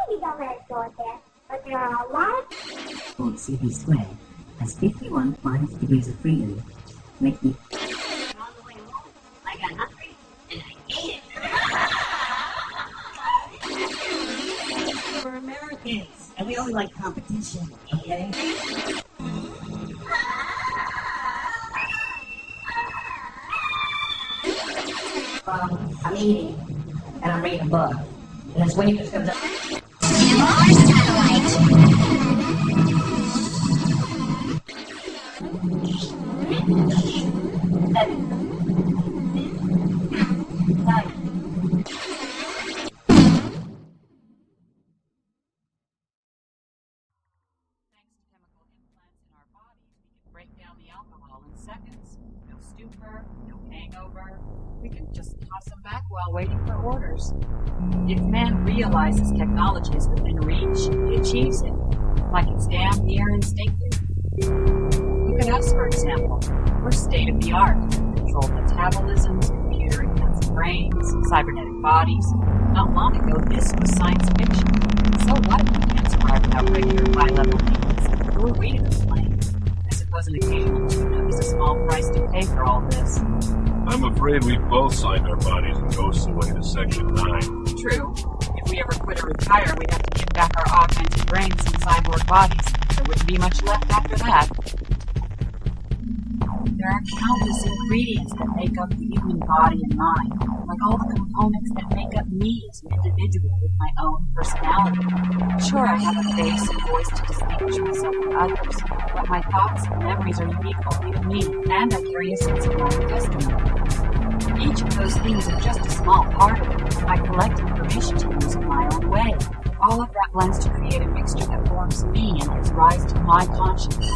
maybe don't let it go at that. But there are a lot of... Old CV Sway has 51 finest degrees of freedom, making... On the way home, I got hungry, and I ate it. We're Americans, and we only like competition, okay? I'm eating, and I'm reading a book, and that's when you just comes up. Break down the alcohol in seconds. No stupor, no hangover. We can just toss them back while waiting for orders. If man realizes technology is within reach, he achieves it, like it's damn near instinctive. Look at us, for example. We're state-of-the-art. Controlled metabolisms, computer-enhanced brains, cybernetic bodies. Not long ago, this was science fiction. So what if we can't survive without regular high-level needs? Who are we to complain? Was an occasional tune-up is a small price to pay for all this. I'm afraid we both signed our bodies and ghosts away to Section 9. True. If we ever quit or retire, we'd have to give back our augmented brains and cyborg bodies. There wouldn't be much left after that. There are countless ingredients that make up the human body and mind, like all the components that make up me as an individual with my own personality. Sure, I have a face and voice to distinguish myself from others, but my thoughts and memories are unique only to me, and I carry a sense of my own destiny. Each of those things are just a small part of it. I collect information to use in my own way. All of that blends to create a mixture that forms me and gives rise to my consciousness.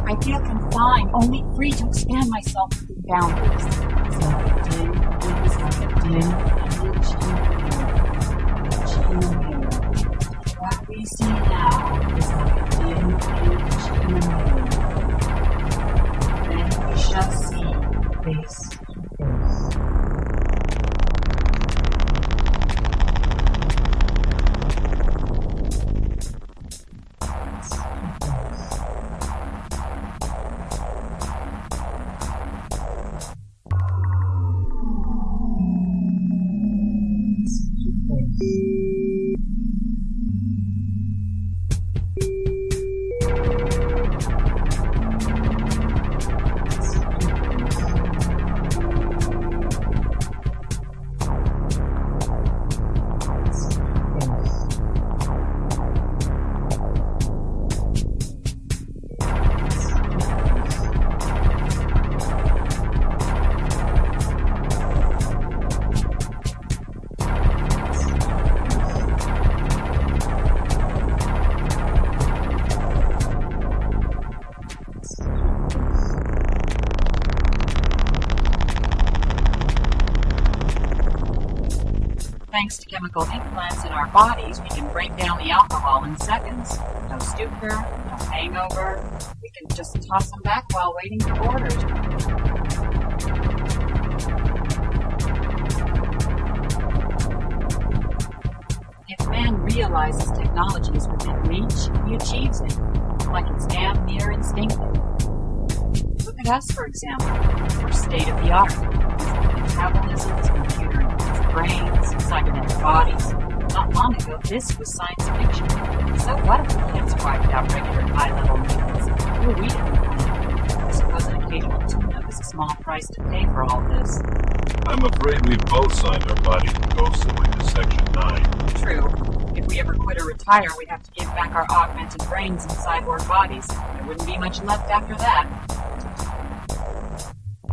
I feel confined, only free to expand myself within boundaries. It's like a dim image in the mirror. What we see now is like a dim image in the mirror. Then we shall see face to face. Thanks to chemical implants in our bodies, we can break down the alcohol in seconds. No stupor, no hangover. We can just toss them back while waiting for orders. If man realizes technology is within reach, he achieves it, like it's damn near instinctive. Look at us, for example. We're state-of-the-art. Metabolisms, computer-enhanced brains, cybernetic bodies. Not long ago, this was science fiction. So what if we can't survive without regular high-level needs? Who are we to complain? I suppose an occasional tune-up is a small price to pay for all this. I'm afraid we both signed our bodies and ghosts away to Section 9. True. If we ever quit or retire, we'd have to give back our augmented brains and cyborg bodies. There wouldn't be much left after that.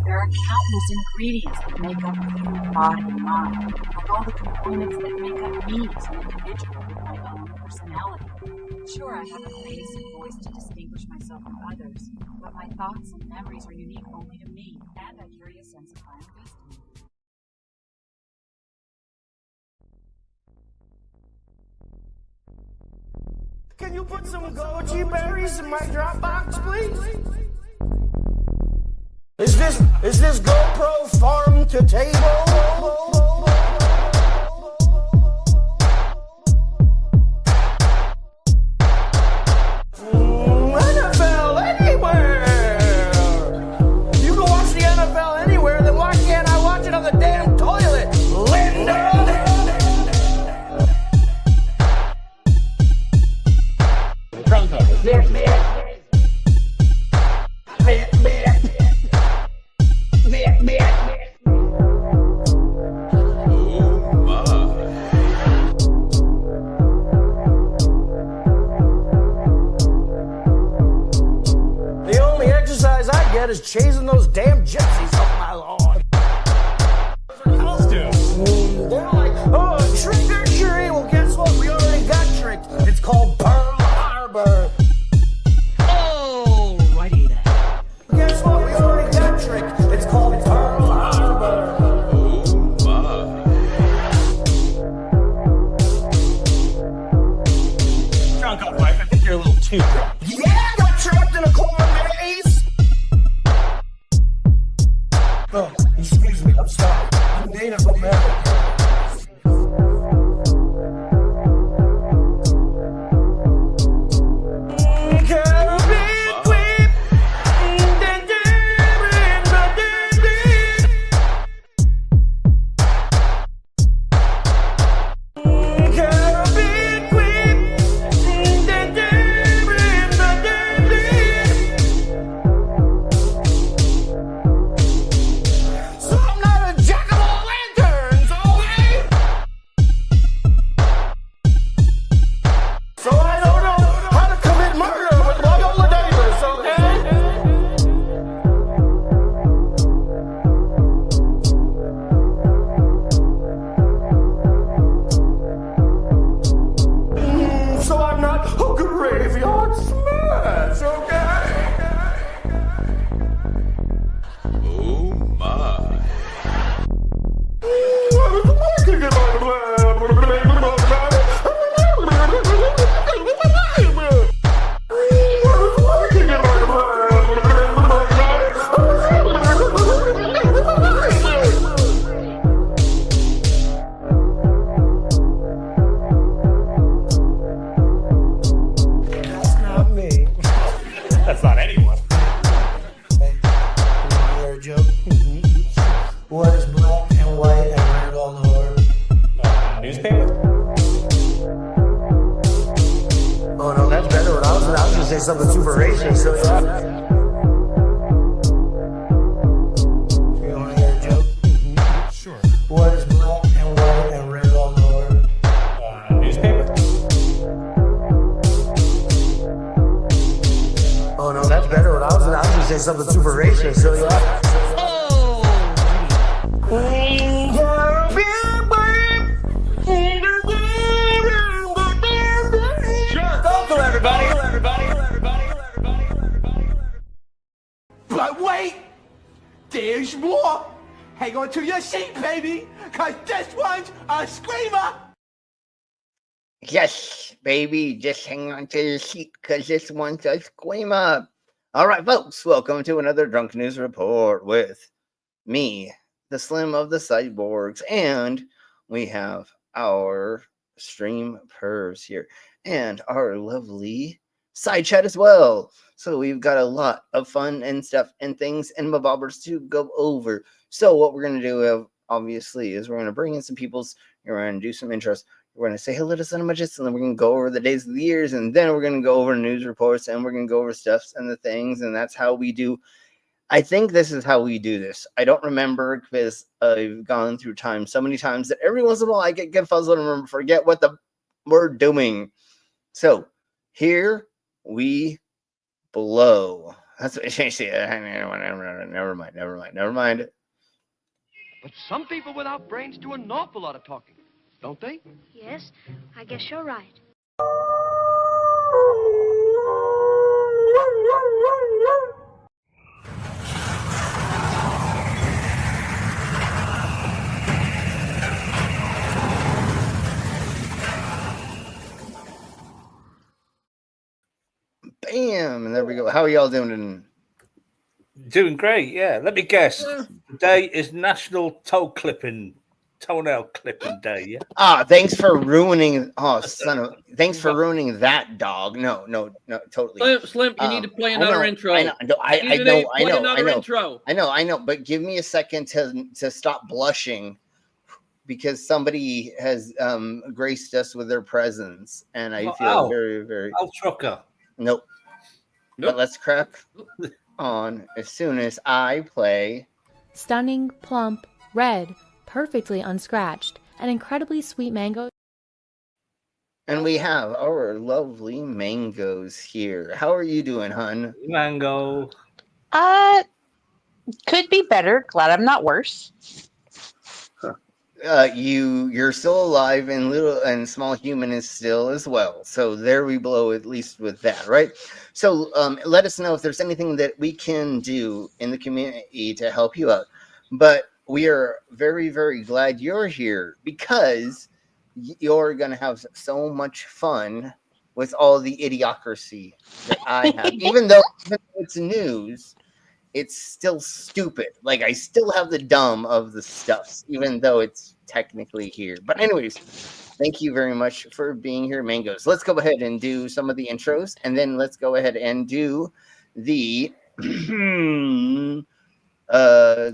There are countless ingredients that make up the human body and mind, like all the components that make up me as an individual with my own personality. Sure, I have a face and voice to distinguish myself from others, but my thoughts and memories are unique only to me, and I carry a sense of my own destiny. Can you put some goji berries in my Dropbox, please? Is this GoPro farm to table? is chasing those damn gypsies off my lawn. Let's do it. They're like, oh, trick or treat. Well, guess what? We already got tricked. It's called Pearl Harbor. Alrighty then. Guess what? We already got tricked. It's called Pearl Harbor. Drunk on life. I think you're a little too drunk. Yeah, I got trapped in a corn maze. Oh, excuse me. I'm sorry. I'm Native American. Something super racist, so yeah. You want to hear a joke? Mm-hmm. Sure. What is black and white and red all over? Newspaper. Oh no, that's better. I was going to say something super racist, so yeah. But wait, there's more. Hang on to your seat, baby, cause this one's a screamer. Yes, baby, just hang on to your seat, cause this one's a screamer. All right, folks, welcome to another Drunken News Report with me, the Slim of the Cyborgs, and we have our stream pervs here, and our lovely side chat as well. So we've got a lot of fun and stuff and things and mabobbers to go over. So what we're going to do, obviously, is we're going to bring in some peoples. We're going to do some intros. We're going to say hello to Cinemagist, and then we're going to go over the days of the years, and then we're going to go over news reports, and we're going to go over stuffs and the things, and that's how we do. I think this is how we do this. I don't remember because I've gone through time so many times that every once in a while I get fuzzled and forget what we're doing. So here we blow. That's what she said. Never mind. But some people without brains do an awful lot of talking, don't they? Yes, I guess you're right. Bam, and there we go. How are y'all doing? Doing great, yeah. Let me guess. Today is National Toenail Clipping Day, yeah? Thanks for ruining. Thanks for ruining that, dog. No, totally. Slim, you need to play another intro. I know. But give me a second to stop blushing because somebody has graced us with their presence, and I feel very, very. Al Trucker. Nope. But let's crack on as soon as I play. Stunning, plump, red, perfectly unscratched, and incredibly sweet mango. And we have our lovely mangoes here. How are you doing, hun? Mango. Could be better. Glad I'm not worse. You're still alive, and little and small human is still as well. So there we blow, at least with that, right? So let us know if there's anything that we can do in the community to help you out. But we are very, very glad you're here because you're gonna have so much fun with all the idiocracy that I have. Even though it's news, it's still stupid. Like, I still have the dumb of the stuff, even though it's technically here. But anyways, thank you very much for being here, Mangoes. Let's go ahead and do some of the intros, and then let's go ahead and do the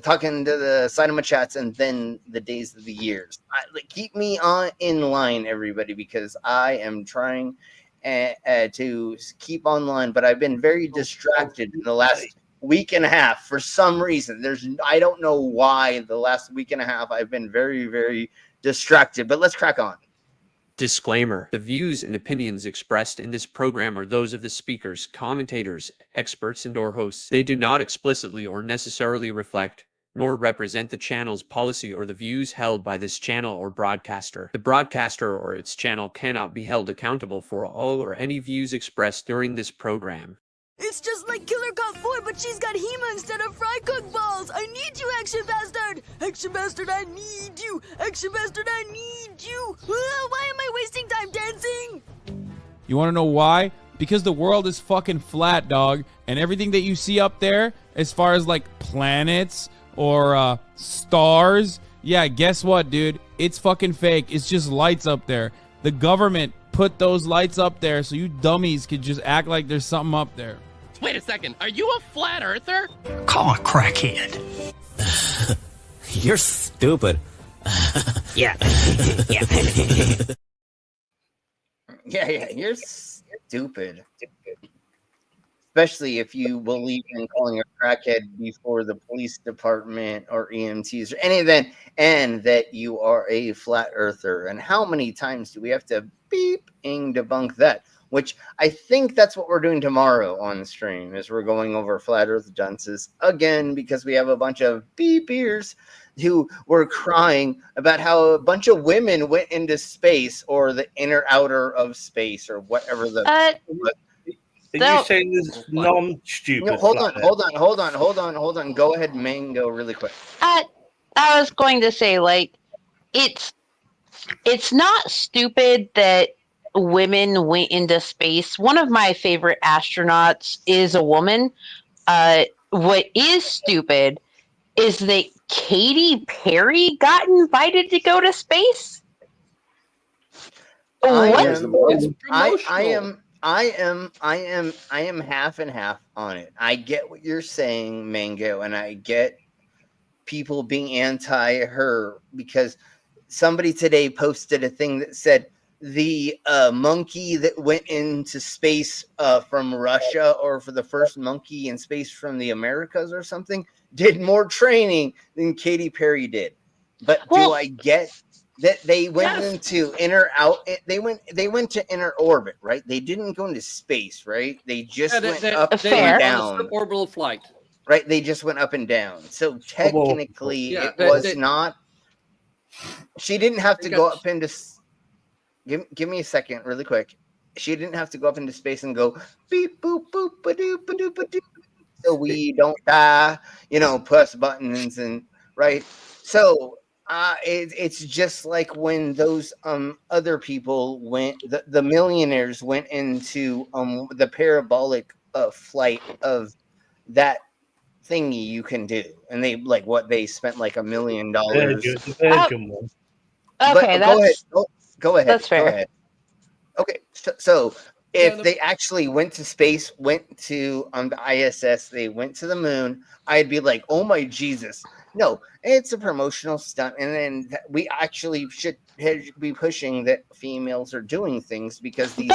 talking to the Cinema chats, and then the days of the years. Keep me in line, everybody, because I am trying to keep online, but I've been very distracted in the last week and a half for some reason. I don't know why. The last week and a half I've been very, very distracted, but let's crack on. Disclaimer: the views and opinions expressed in this program are those of the speakers, commentators, experts, and/or hosts. They do not explicitly or necessarily reflect nor represent the channel's policy or the views held by this channel or broadcaster. The broadcaster or its channel cannot be held accountable for all or any views expressed during this program. It's just like Killer Cop 4, but she's got Hema instead of fry cook balls. I need you, Action Bastard. Action Bastard, I need you. Action Bastard, I need you. Why am I wasting time dancing? You want to know why? Because the world is fucking flat, dog. And everything that you see up there, as far as like planets or stars, yeah, guess what, dude? It's fucking fake. It's just lights up there. The government put those lights up there so you dummies could just act like there's something up there. Wait a second. Are you a flat earther? Call a crackhead. You're stupid. Yeah. Yeah, you're stupid. Especially if you believe in calling a crackhead before the police department or EMTs or any of that, and that you are a flat earther. And how many times do we have to beep-ing debunk that? Which I think that's what we're doing tomorrow on the stream, is we're going over flat earth dunces again, because we have a bunch of beepers who were crying about how a bunch of women went into space, or the inner outer of space, or whatever the... Are you saying this non-stupid? No, hold on. Go ahead, Mango, really quick. I was going to say, like, it's not stupid that women went into space. One of my favorite astronauts is a woman. What is stupid is that Katy Perry got invited to go to space. I am half and half on it. I get what you're saying, Mango, and I get people being anti her, because somebody today posted a thing that said the monkey that went into space from Russia, or for the first monkey in space from the Americas or something, did more training than Katy Perry did. But do I get that they went into they went to inner orbit, right? They didn't go into space, right? They just went up and down. Orbital flight. Right? They just went up and down. So technically it was not. She didn't have to go up into... Give me a second, really quick. She didn't have to go up into space and go beep boop boop ba doo ba doo ba doo, so we don't die, push buttons, and right. So it's just like when those other people went, the millionaires went into the parabolic flight of that thingy you can do, and they spent like $1 million. Okay, that's... Go ahead. That's fair. Go ahead. Okay, so if they actually went to space, went to the ISS, they went to the moon, I'd be like, oh my Jesus. No, it's a promotional stunt. And then we actually should be pushing that females are doing things, because these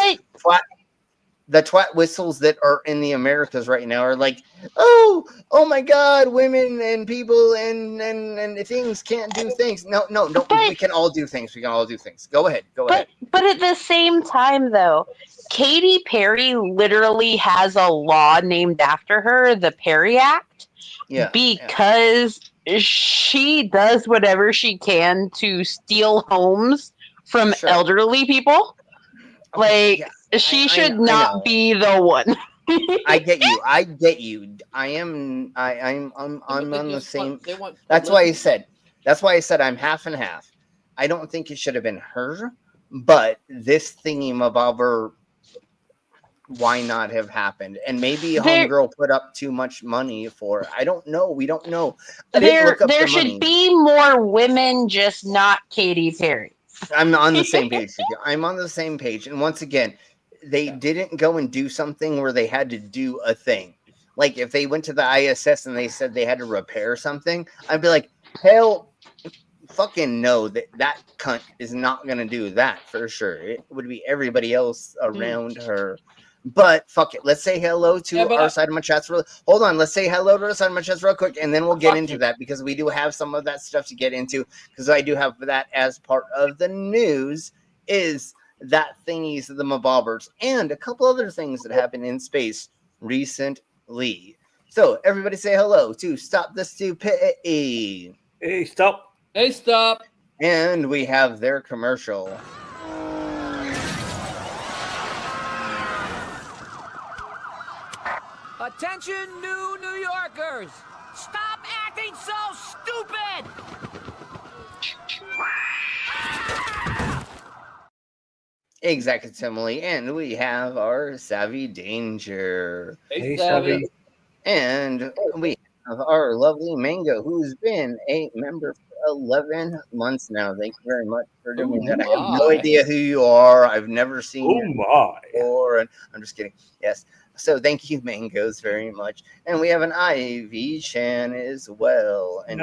the twat whistles that are in the Americas right now are like, oh my God, women and people and things can't do things. No, we can all do things. Go ahead. But at the same time, though, Katy Perry literally has a law named after her, the Perry Act, Yeah. Because she does whatever she can to steal homes from elderly people. Like, she should not be the one. I get you. I'm on the same. That's why I said I'm half and half. I don't think it should have been her, but this thingy mabobber, why not have happened? And maybe homegirl put up too much money for it. I don't know. We don't know. There should be more women, just not Katy Perry. I'm on the same page with you. I'm on the same page. And once again, they didn't go and do something where they had to do a thing. Like if they went to the ISS and they said they had to repair something, I'd be like, hell fucking no, that cunt is not going to do that for sure. It would be everybody else around her. But fuck it. Let's say hello to our side of my chats. Hold on. Let's say hello to our side of my chats real quick, and then we'll get into that because we do have some of that stuff to get into. Because I do have that as part of the news. Is that thingies of the mabobbers and a couple other things that happened in space recently. So everybody say hello to Stop the Stupidity. Hey, stop. Hey, stop. And we have their commercial. Attention, new New Yorkers! Stop acting so stupid! Exactly, and we have our Savvy Danger. Hey, Savvy. And we have our lovely Mango, who's been a member for 11 months now. Thank you very much for doing that. I have no idea who you are. I've never seen you before. And I'm just kidding. Yes. So thank you, Mangoes, very much. And we have an Ivy Chan as well. And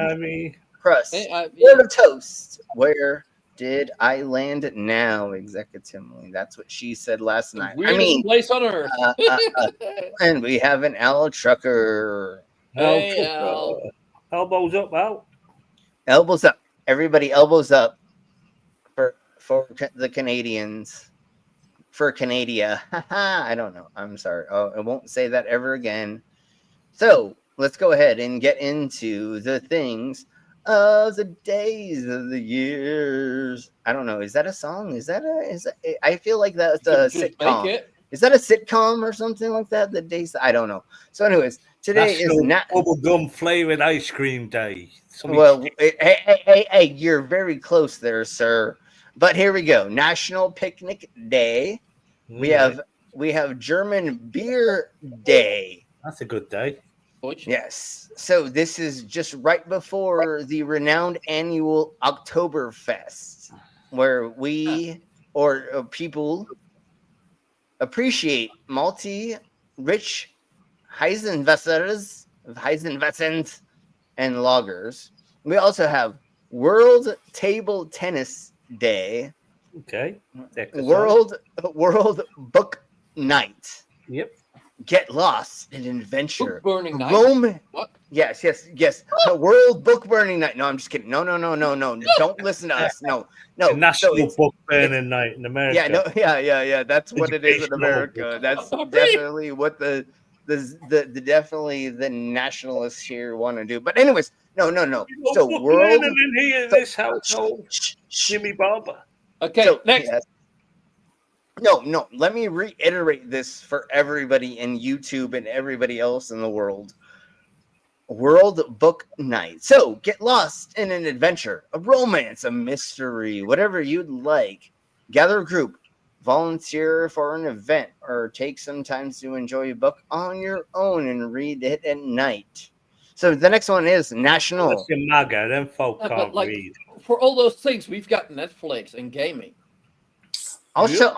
Crust. Word of Toast. Where did I land now, executively? That's what she said last night. Weirdest place on earth. And we have an Al Trucker. Hey, Al. Elbows up, Al. Elbows up. Everybody elbows up for the Canadians. For Canada. I don't know. I'm sorry. I won't say that ever again. So let's go ahead and get into the things of the days of the years. I don't know. Is that a song? I feel like that's a sitcom. Is that a sitcom or something like that? The days. I don't know. So, anyways, today is bubblegum flavored ice cream day. Hey, you're very close there, sir. But here we go. National Picnic Day. We have German Beer Day. That's a good day. Yes. So this is just right before the renowned annual Oktoberfest, where we or people appreciate malty, rich Heisenwässers, and lagers. We also have World Table Tennis Day. Okay. World Book Night. Yep. Get lost in adventure. Book burning night. Rome. What? Yes. World Book Burning Night. No, I'm just kidding. No. Don't listen to us. No. The National Book Burning Night in America. Yeah. That's what it is in America. That's definitely what the definitely the nationalists here want to do. But anyways, no. So world in here in this household, Jimmy Barber. Okay, so, next. Yes. No. Let me reiterate this for everybody in YouTube and everybody else in the world. World Book Night. So get lost in an adventure, a romance, a mystery, whatever you'd like. Gather a group, volunteer for an event, or take some time to enjoy a book on your own and read it at night. So the next one is National. That's your MAGA, them folk can't read. For all those things, we've got Netflix and gaming. I'll show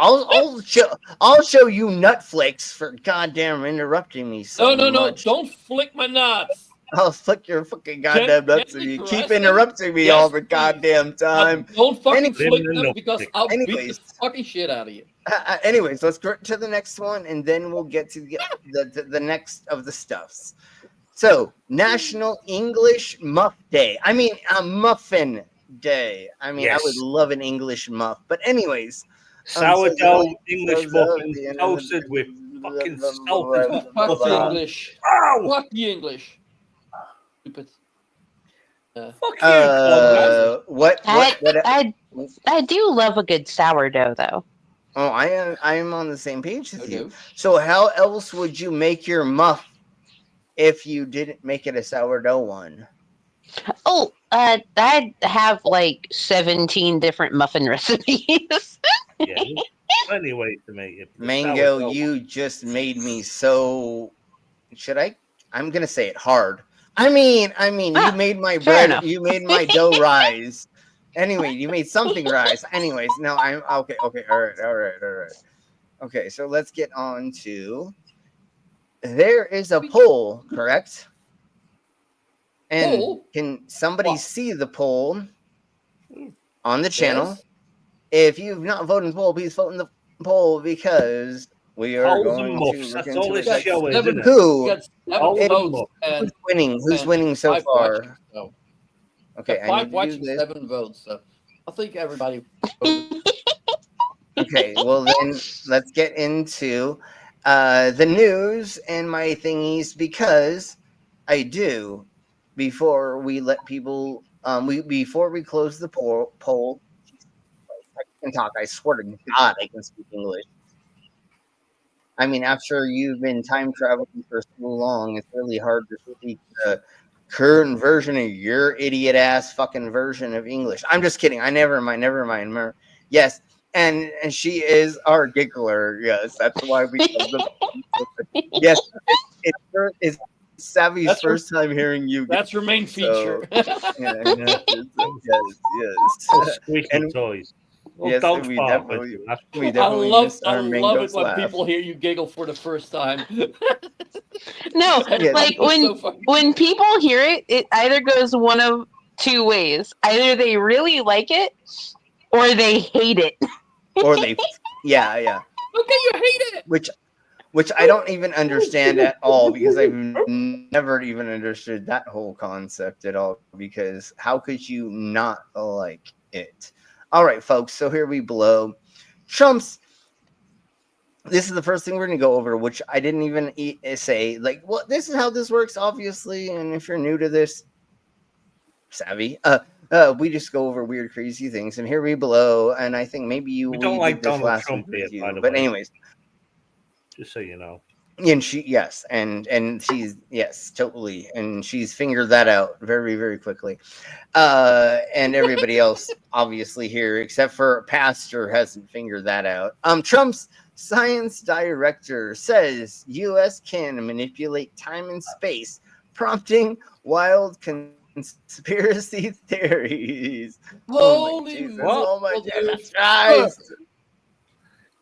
you Netflix for goddamn interrupting me so much. Don't flick my nuts. I'll flick your fucking goddamn nuts and you keep interrupting me all the goddamn time. Don't fucking flick them because I'll beat the fucking shit out of you. Anyways, let's go to the next one and then we'll get to the next of the stuffs. So, National English Muff Day. I mean, Muffin Day. I mean, yes. I would love an English muff. But anyways. Sourdough English muffins toasted with fucking salt. Fuck the English. Ow! Fuck the English. Stupid. Fuck you, what? I do love a good sourdough, though. Oh, I am on the same page with you. So how else would you make your muff if you didn't make it a sourdough one? Oh, I have like 17 different muffin recipes. Yeah, there's plenty of ways to make it. Mango, you just made me so. Should I? I'm gonna say it hard. I mean, you made my bread. enough. You made my dough rise. Anyway, you made something rise. Anyways, no, I'm okay. All right. Okay, so let's get on to. There is a poll, correct? And Poll? can somebody see the poll on the channel? Yes. If you've not voted in the poll, please vote in the poll because we are Polls going and to muffs, look that's all into this it. show is, isn't it? Who? Got 7 votes Who's winning? Who's winning so five far? watching, so. Okay, Got I 5 need to do watching, this. 7 votes. So I think everybody voted. Okay, well then let's get into the news and my thingies because I do before we let people before we close the poll. I can talk. I swear to God, I can speak English. I mean, after you've been time traveling for so long, it's really hard to speak the current version of your idiot ass fucking version of English. I'm just kidding. Never mind. Yes, and she is our giggler. Yes, that's why we. Yes, it's Savvy's first time hearing you. That's her main feature. Yes. Squeaky toys. Well, Yes, dog we fart, definitely I love miss our it Mango's when laugh. people hear you giggle for the first time. No, Yes. like when people hear it, it either goes one of two ways. Either they really like it, or they hate it. Or they, yeah. Okay, you hate it. Which I don't even understand at all because I've never even understood that whole concept at all. Because how could you not like it? All right, folks. So here we blow. Trump's. This is the first thing we're going to go over, which I didn't even say. Like, well, this is how this works, obviously. And if you're new to this, savvy, we just go over weird, crazy things. And here we blow. And I think maybe we don't like did this Donald last Trump week with here, you. by the But way. anyways. Just so you know. And and she's totally, and she's figured that out very, very quickly. And everybody else, obviously here, except for Pastor, hasn't figured that out. Trump's science director says U.S. can manipulate time and space, prompting wild conspiracy theories. Holy Oh my Jesus Christ!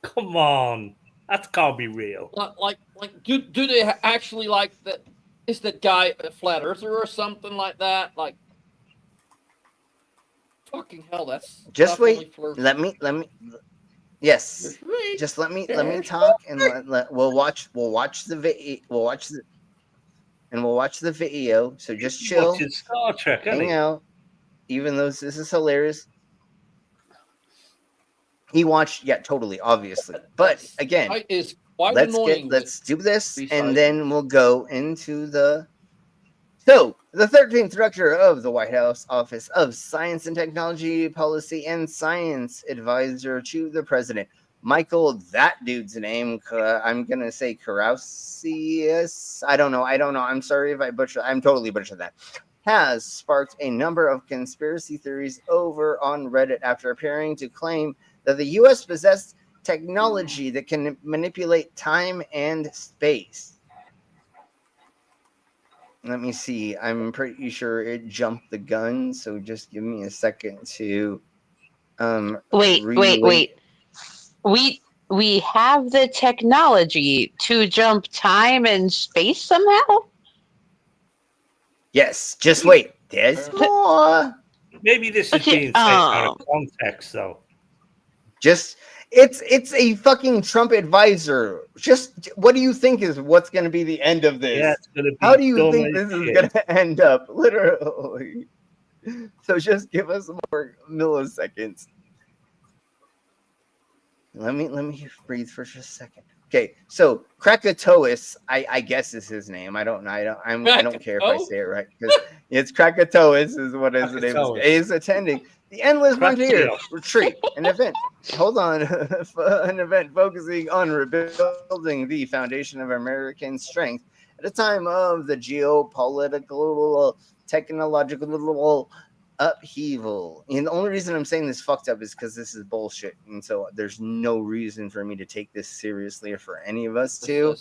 Come on. That can't be real. Like, do they actually like that? Is that guy a flat earther or something like that? Like, fucking hell, that's Just wait. flirty. Let me. Yes. Just let me talk and we'll watch the video. We'll watch the video. So just chill. Watching Star Trek, Hang out. Even though this is hilarious. He watched, totally, obviously. But again, is quite let's do this, and then we'll go into the. So, the 13th director of the White House Office of Science and Technology Policy and Science Advisor to the President, Michael, that dude's name, I'm going to say Karausius. I don't know. I'm sorry if I'm totally butchered that. Has sparked a number of conspiracy theories over on Reddit after appearing to claim that the U.S. possessed technology that can manipulate time and space. Let me see. I'm pretty sure it jumped the gun, so just give me a second to Wait. We have the technology to jump time and space somehow? Yes, just wait. There's more. Maybe this is being taken out of context, though. Just it's a fucking Trump advisor. Just what do you think is what's going to be the end of this? Yeah, it's gonna be How do you dumb think as this is shit. going to end up? Literally. So just give us more milliseconds. Let me breathe for just a second. Okay, so Krakatoas, I guess is his name. I don't know. I don't care if I say it right because it's Krakatoas is what his name is. Is attending the Endless Frontier Retreat, an event. Hold on, an event focusing on rebuilding the foundation of American strength at a time of the geopolitical, technological upheaval. And the only reason I'm saying this fucked up is because this is bullshit, and so there's no reason for me to take this seriously or for any of us to.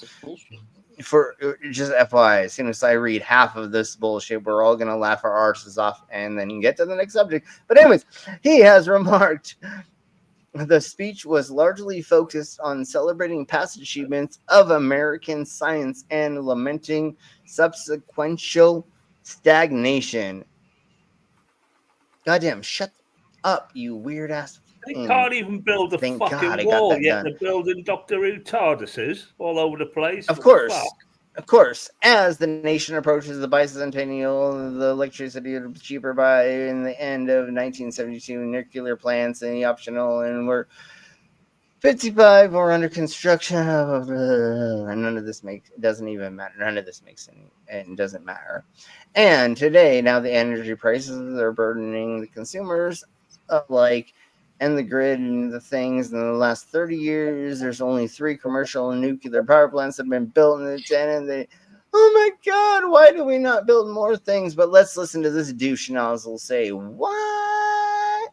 For just FYI, as soon as I read half of this bullshit, we're all gonna laugh our arses off and then get to the next subject. But anyways, he has remarked the speech was largely focused on celebrating past achievements of American science and lamenting subsequential stagnation. Goddamn, shut up, you weird ass. They can't even build a fucking wall yet. They're building Doctor Who TARDISes all over the place. Of course, as the nation approaches the bicentennial, the electricity is cheaper by in the end of 1972, nuclear plants and optional, and we're 55 or under construction. And none of this doesn't even matter. None of this makes any, and doesn't matter. And today, now the energy prices are burdening the consumers alike, and the grid and the things. In the last 30 years, there's only 3 commercial and nuclear power plants that have been built in the 10, and they, oh my God, why do we not build more things? But let's listen to this douche nozzle say, what?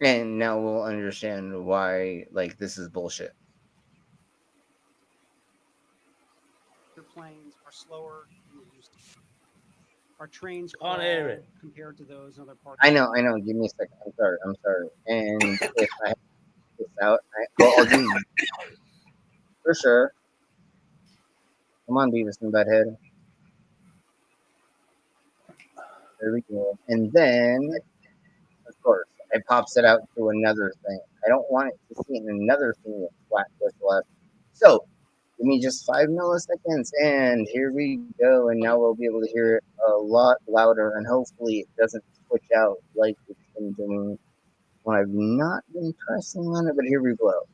And now we'll understand why, like, this is bullshit. Your planes are slower than they used to be. Our trains can't hear it compared to those in other parts. I know. Give me a second. I'm sorry. And if I have this out, I'll do for sure. Come on, Beavis and Butthead. There we go. And then, of course, it pops it out to another thing. I don't want it to see in another thing that's flat just left. So, give me just 5 milliseconds, and here we go. And now we'll be able to hear it a lot louder, and hopefully it doesn't switch out like it's been doing when I've not been pressing on it. But here we go.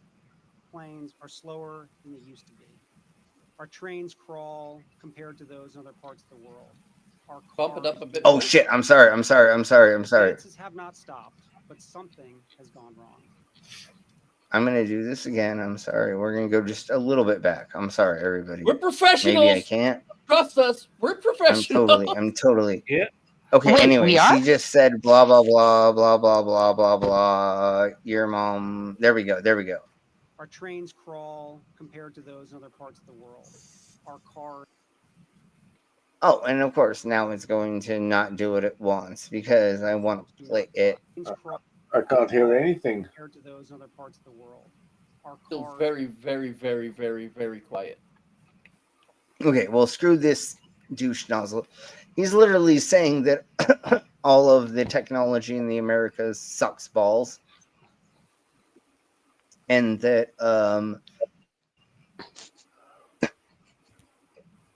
Planes are slower than they used to be. Our trains crawl compared to those in other parts of the world. Our Bump it up a bit. Oh shit! I'm sorry. Advances have not stopped, but something has gone wrong. I'm gonna do this again. I'm sorry. We're gonna go just a little bit back. I'm sorry, everybody. We're professionals. Maybe I can't. Trust us. We're professionals. I'm totally. Yeah. Okay. Wait, anyway, we are? she just said blah blah blah blah blah blah blah blah. Your mom. There we go. Our trains crawl compared to those in other parts of the world. Our cars. Oh, and of course now it's going to not do it at once because I want to play it. I can't hear anything. Compared to those in other parts of the world. Our Still cars. very, very, very, very, very quiet. Okay, well, screw this douche nozzle. He's literally saying that all of the technology in the Americas sucks balls. And that,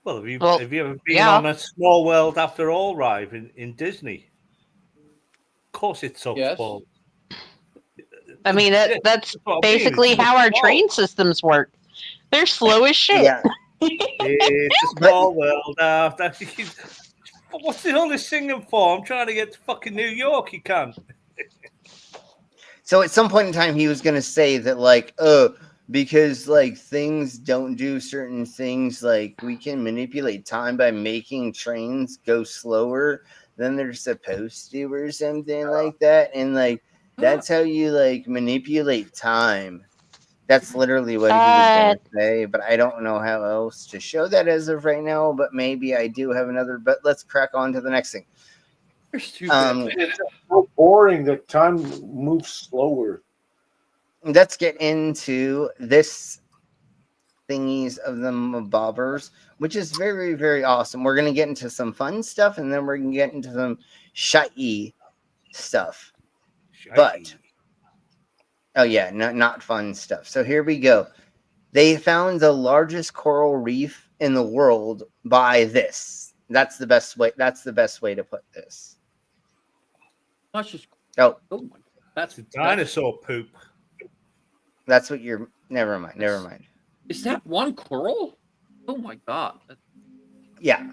Well, have you ever been on a Small World After All ride in Disney? Of course it sucks balls. I mean, that's basically how our train systems work. They're slow as shit. Yeah. It's a small world after. What's all this singing for? I'm trying to get to fucking New York. You can't. So at some point in time, he was going to say that, like, because, like, things don't do certain things, like, we can manipulate time by making trains go slower than they're supposed to or something like that. And, like, that's how you, like, manipulate time. That's literally what he was going to say, but I don't know how else to show that as of right now, but maybe I do have another, but let's crack on to the next thing. It's so boring that time moves slower. Let's get into this thingies of the bobbers, which is very, very awesome. We're going to get into some fun stuff, and then we're going to get into some shy stuff. But, oh yeah, not fun stuff. So here we go. They found the largest coral reef in the world by this. That's the best way. That's the best way to put this. That's just that's dinosaur poop. That's what you're. Never mind. Never mind. Is that one coral? Oh my god. Yeah.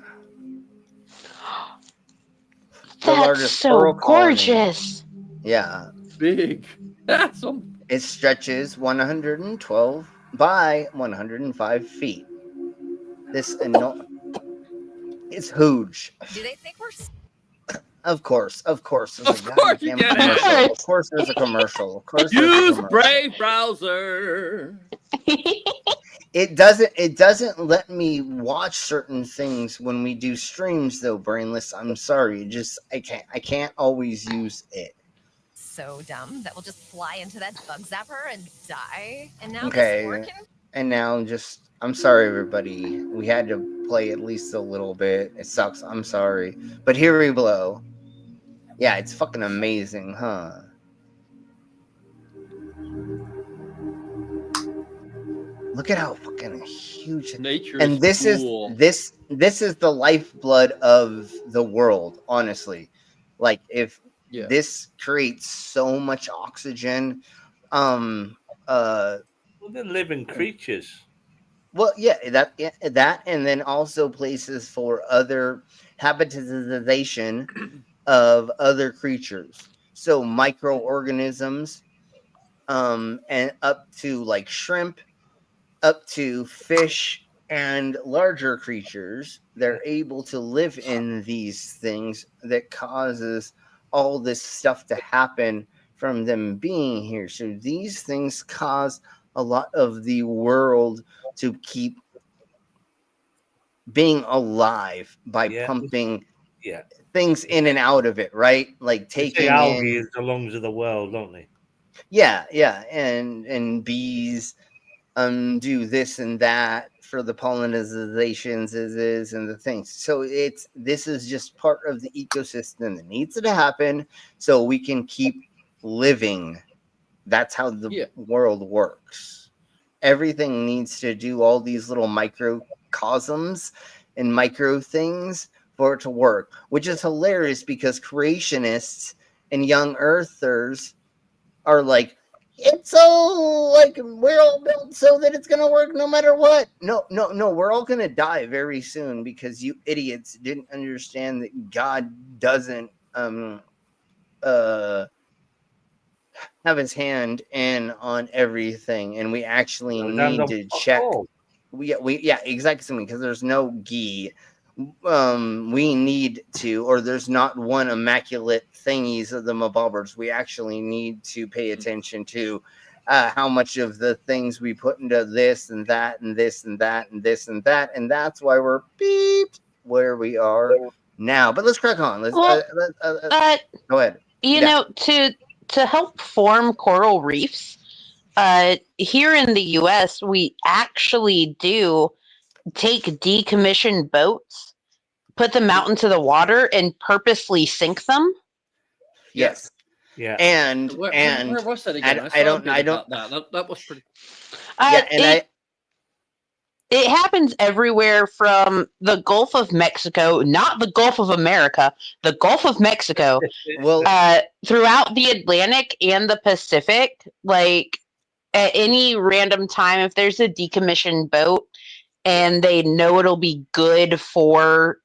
The That's largest so coral colony. gorgeous. Yeah. Big. That's It stretches 112 by 105 feet. This it's huge. Do they think we're Of course. There's Of a course you goddamn get commercial. it. Of course there's a commercial. Of course there's a Use commercial. Brave browser. It doesn't let me watch certain things when we do streams though, Brainless. I'm sorry. I can't always use it. so dumb that we'll just fly into that bug zapper and die? And now Okay. this working? And now I'm sorry everybody. We had to play at least a little bit. It sucks. I'm sorry. But here we blow. Yeah, it's fucking amazing, huh? Look at how fucking huge nature and this cool. is this is the lifeblood of the world, honestly. Like if this creates so much oxygen, Well, they're living creatures. well, that and then also places for other habitatization of other creatures. So microorganisms, and up to like shrimp, up to fish and larger creatures. They're able to live in these things that causes all this stuff to happen from them being here. So these things cause a lot of the world to keep being alive by pumping things in and out of it, right? Like taking algae in is the lungs of the world, don't they? yeah, and bees do this and that for the pollinizations and the things. So this is just part of the ecosystem that needs to happen so we can keep living. That's how the world works. Everything needs to do all these little microcosms and micro things for it to work, which is hilarious because creationists and young earthers are like, it's so like we're all built so that it's gonna work no matter what. No, we're all gonna die very soon because you idiots didn't understand that God doesn't have his hand in on everything, and we actually need to check. Exactly, because there's no ghee. We need to, or there's not one immaculate thingies of the mabobbers. We actually need to pay attention to how much of the things we put into this and that and this and that and this and that, and that's why we're beeped where we are now. But let's crack on. Let's go ahead. You know, to help form coral reefs, here in the U.S., we actually do take decommissioned boats, put them out into the water, and purposely sink them. Yes. Yeah. And where was that again? I don't that was pretty. It happens everywhere from the Gulf of Mexico, not the Gulf of America, the Gulf of Mexico, throughout the Atlantic and the Pacific. Like at any random time, if there's a decommissioned boat and they know it'll be good for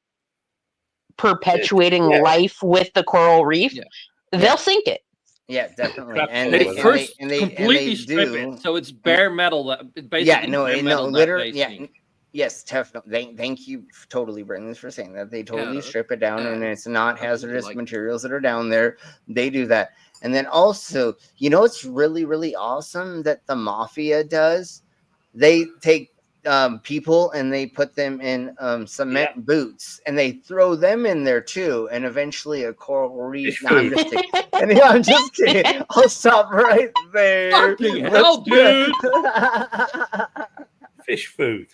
perpetuating life with the coral reef, they'll sink it. Yeah, definitely. And they first completely they strip do. it, so it's bare metal. Basically Literally, yes, definitely. Thank you, totally, Brendan, for saying that. They totally strip it down, and it's not hazardous materials that are down there. They do that, and then also, it's really, really awesome that the mafia does. They take people and they put them in cement boots and they throw them in there too, and eventually a coral reef. No, I'm just kidding. I'll stop right there. Fucking hell, dude! Fish food.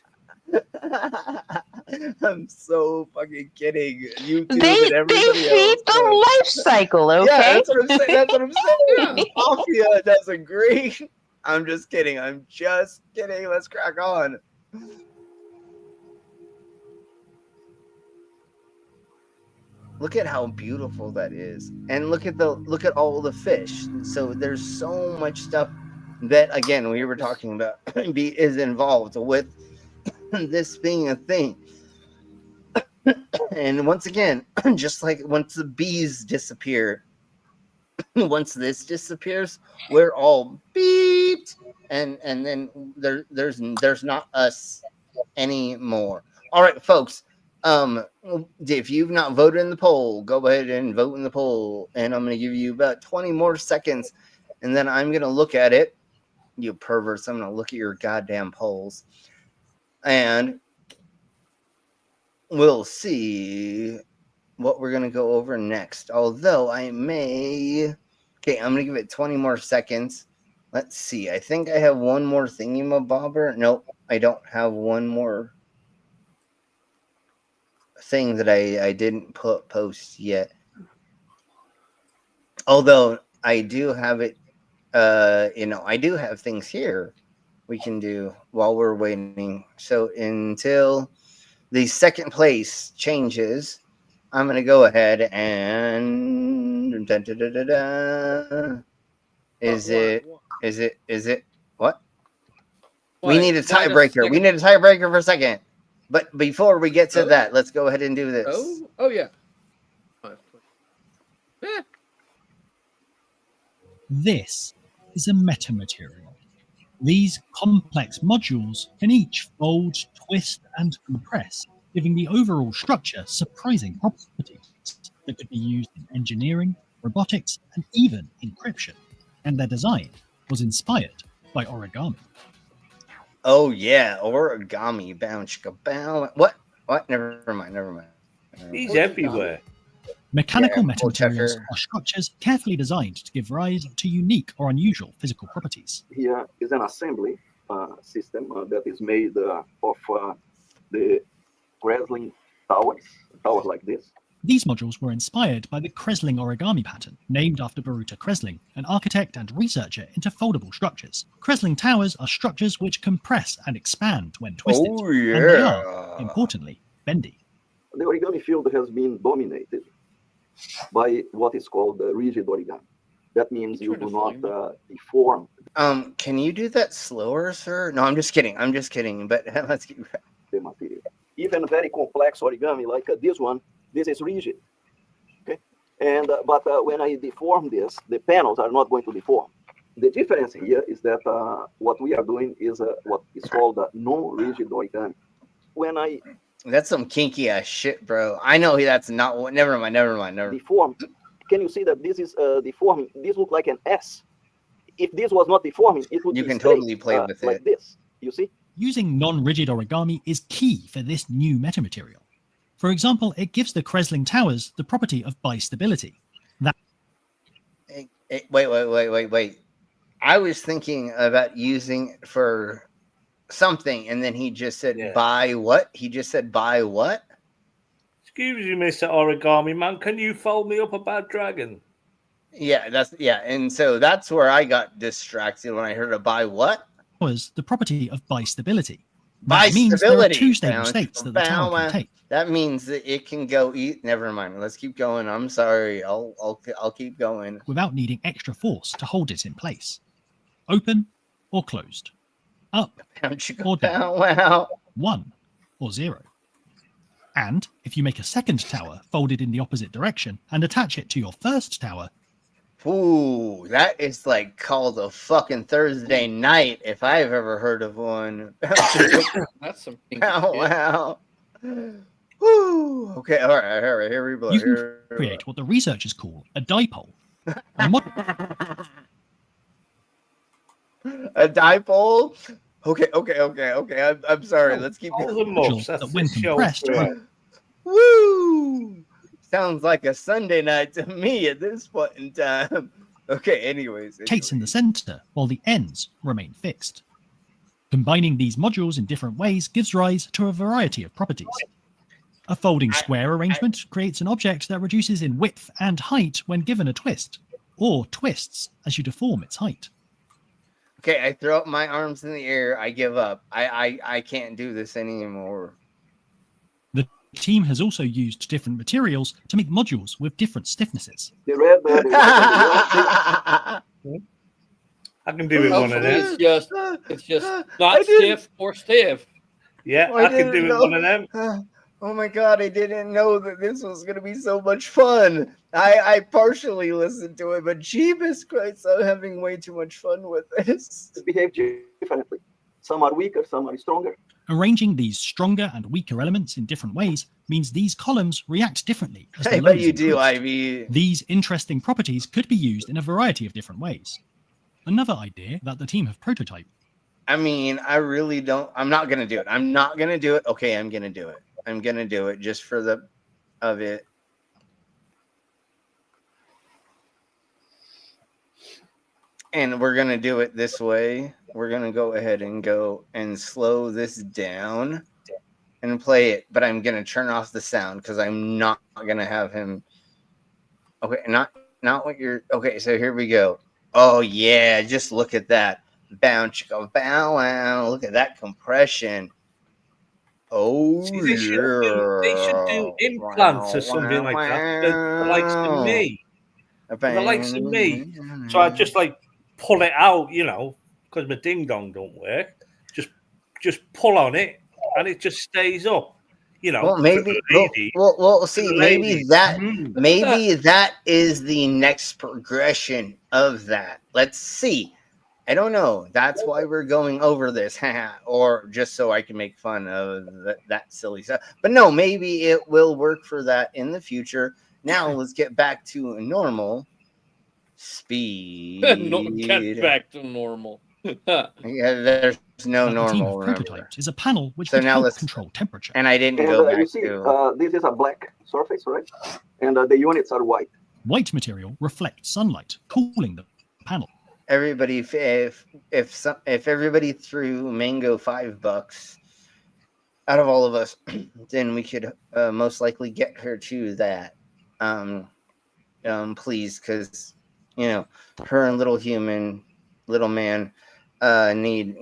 I'm so fucking kidding. YouTube They and everybody feed else. the life cycle, okay? Yeah, that's what I'm saying. Mafia does agree. I'm just kidding. Let's crack on. Look at how beautiful that is, and look at all the fish. So there's so much stuff that, again, we were talking about is involved with this being a thing. And once again, just like once the bees disappear, once this disappears, we're all beeped, and then there's not us anymore. All right, folks. If you've not voted in the poll, go ahead and vote in the poll, and I'm going to give you about 20 more seconds, and then I'm going to look at it. You perverts! I'm going to look at your goddamn polls, and we'll see what we're going to go over next. Although I may... Okay, I'm going to give it 20 more seconds. Let's see. I think I have one more thingy-mabobber. Nope, I don't have one more thing that I didn't post yet. Although I do have it, I do have things here we can do while we're waiting. So until the second place changes, I'm going to go ahead and Is it what? We need a tiebreaker. We need a tiebreaker for a second. But before we get to that, let's go ahead and do this. Oh yeah. This is a metamaterial. These complex modules can each fold, twist, and compress, giving the overall structure surprising properties that could be used in engineering, robotics, and even encryption. And their design was inspired by origami. Oh yeah, origami, bounce, bow. What? Never mind. He's everywhere. Mechanical metamaterials are structures carefully designed to give rise to unique or unusual physical properties. Here is an assembly system that is made of the Kresling towers like this. These modules were inspired by the Kresling origami pattern, named after Baruta Kresling, an architect and researcher into foldable structures. Kresling towers are structures which compress and expand when twisted, Oh, yeah. and they are, importantly, bendy. The origami field has been dominated by what is called rigid origami. That means you do not deform. Can you do that slower, sir? No, I'm just kidding. But let's keep the material. Even very complex origami like this one, this is rigid. Okay, and but when I deform this, the panels are not going to deform. The difference here is that what we are doing is what is called non-rigid origami. That's some kinky ass shit, bro. I know that's not what. Never mind. Deform. Can you see that this is deforming? This looks like an S. If this was not deforming, it would. You be can straight, totally play with like it. This. You see? Using non-rigid origami is key for this new metamaterial. For example, it gives the Kresling towers the property of bistability. Wait. I was thinking about using it for something, and then he just said, "Buy what?" He just said, "Buy what?" Excuse me, Mr. Origami Man. Can you fold me up a bad dragon? Yeah, and so that's where I got distracted when I heard a "buy what?" Was the property of bistability. That means there are two stable states that the tower can take. That means that it can go eat. Never mind. Let's keep going. I'm sorry. I'll keep going without needing extra force to hold it in place. Open or closed. Up or down. Wow. 1 or 0. And if you make a second tower folded in the opposite direction and attach it to your first tower. Ooh, that is like called a fucking Thursday night if I've ever heard of one. That's some. Wow. Woo. Okay, all right, here we go. You can create what the researchers call a dipole. A dipole? Okay. I'm sorry. Let's keep going. That when compressed. Woo! Sounds like a Sunday night to me at this point in time. Okay, anyways. Rotates in the center while the ends remain fixed. Combining these modules in different ways gives rise to a variety of properties. A folding square arrangement creates an object that reduces in width and height when given a twist, or twists as you deform its height. Okay, I throw up my arms in the air. I give up. I can't do this anymore. The team has also used different materials to make modules with different stiffnesses. The red. I can do it one of them. It's just not stiff or stiff. Yeah, I I can do didn't it know. one of them. Oh my god, I didn't know that this was going to be so much fun. I partially listened to it, but Jeebus Christ, I'm having way too much fun with this. Behave differently. Some are weaker, some are stronger. Arranging these stronger and weaker elements in different ways means these columns react differently as the I bet load is you do, increased. Ivy. These interesting properties could be used in a variety of different ways. Another idea that the team have prototyped. I mean, I really don't. I'm not going to do it. I'm not going to do it. Okay, I'm going to do it. I'm going to do it just for the of it. And we're going to do it this way. We're going to go ahead and go and slow this down and play it. But I'm going to turn off the sound because I'm not going to have him. Okay, not what you're. Okay, so here we go. Oh, yeah, just look at that. Bow, chicka, bow, wow. Look at that compression. Oh, See, they should do implants or something like that for the likes of me. For the likes of me. So I just like pull it out, you know, because my ding dong don't work. Just pull on it and it just stays up. You know, well, maybe well, see, maybe that is the next progression of that. Let's see. I don't know. That's why we're going over this, or just so I can make fun of that silly stuff. But no, maybe it will work for that in the future. Now let's get back to normal speed. Get back to normal. Yeah, there's no normal. Prototypes is a panel which so would now help let's control temperature. And I didn't And go back you see, to. this is a black surface, right? And the units are white. White material reflects sunlight, cooling the panel. Everybody, if everybody threw Mango $5 out of all of us, then we could most likely get her to that. Please, because you know her and little man need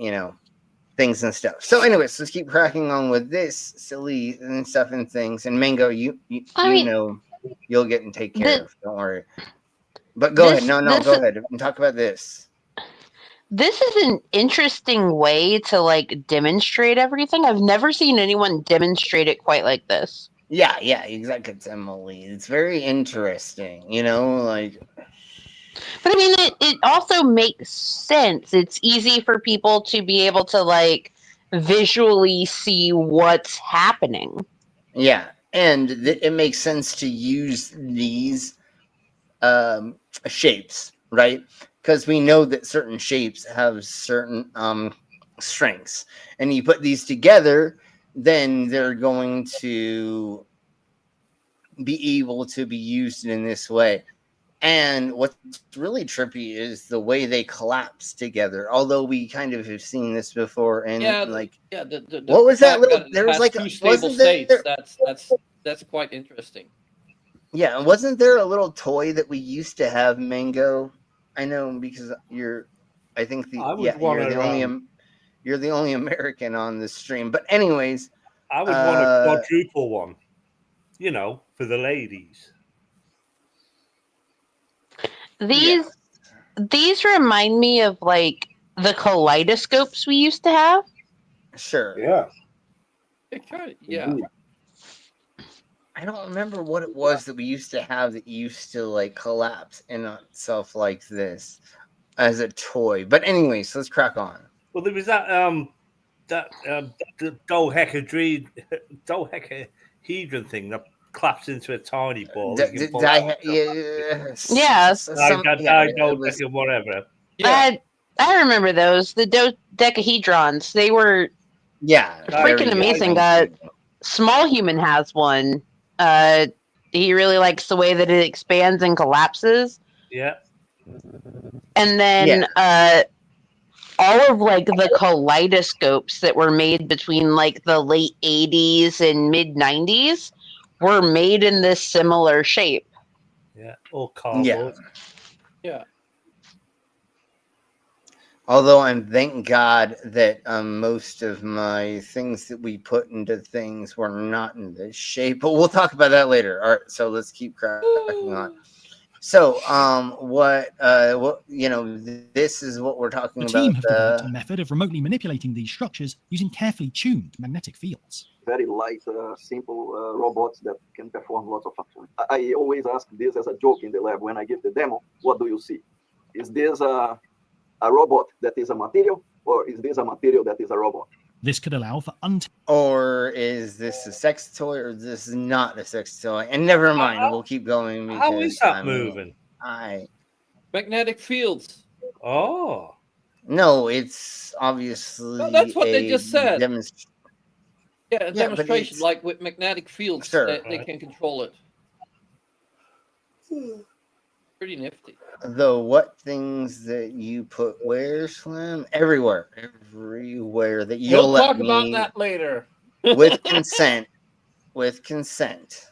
things and stuff. So, anyways, let's keep cracking on with this silly and stuff and things. And Mango, you know, you'll get and take care of. Don't worry. But go ahead. No, go ahead and talk about this. This is an interesting way to like demonstrate everything. I've never seen anyone demonstrate it quite like this. Yeah, exactly. It's Emily. It's very interesting, like. But I mean, it also makes sense. It's easy for people to be able to like visually see what's happening. Yeah, and it makes sense to use these shapes, right? Because we know that certain shapes have certain strengths, and you put these together, then they're going to be able to be used in this way. And what's really trippy is the way they collapse together. Although we kind of have seen this before, and what was that little? There was like two stable states. That's quite interesting. Yeah, wasn't there a little toy that we used to have, Mango? I know because you're the only American on this stream. But anyways, I would want a quadruple one, for the ladies. These remind me of like the kaleidoscopes we used to have. Sure. Yeah. I don't remember what it was that we used to have that used to like collapse in itself like this as a toy. But anyways, let's crack on. Well, there was that the dodecahedron thing that claps into a tiny ball. Whatever. Yeah. I remember those. The dodecahedrons. They were freaking amazing. Small Human has one. He really likes the way that it expands and collapses. Yeah. And then all of like the kaleidoscopes that were made between like the late 80s and mid 90s were made in this similar shape. Yeah, or cardboard. Yeah. Although thank God that most of my things that we put into things were not in this shape, but we'll talk about that later. All right, so let's keep cracking on. So, what this is what we're talking The about. team have developed a method of remotely manipulating these structures using carefully tuned magnetic fields. Very light, simple robots that can perform lots of functions. I always ask this as a joke in the lab when I give the demo. What do you see? Is this a robot that is a material, or is this a material that is a robot? This could allow for or is this a sex toy, or is this not a sex toy? And never mind, we'll keep going. How is that moving? Magnetic fields. Oh. No, it's obviously. No, that's what they just said. Yeah, a Yeah, but demonstration, it's- like with magnetic fields, Sure. they can control it. Pretty nifty. The what things that you put where, Slim? Everywhere that you'll We'll let talk about me that later. with consent. With consent.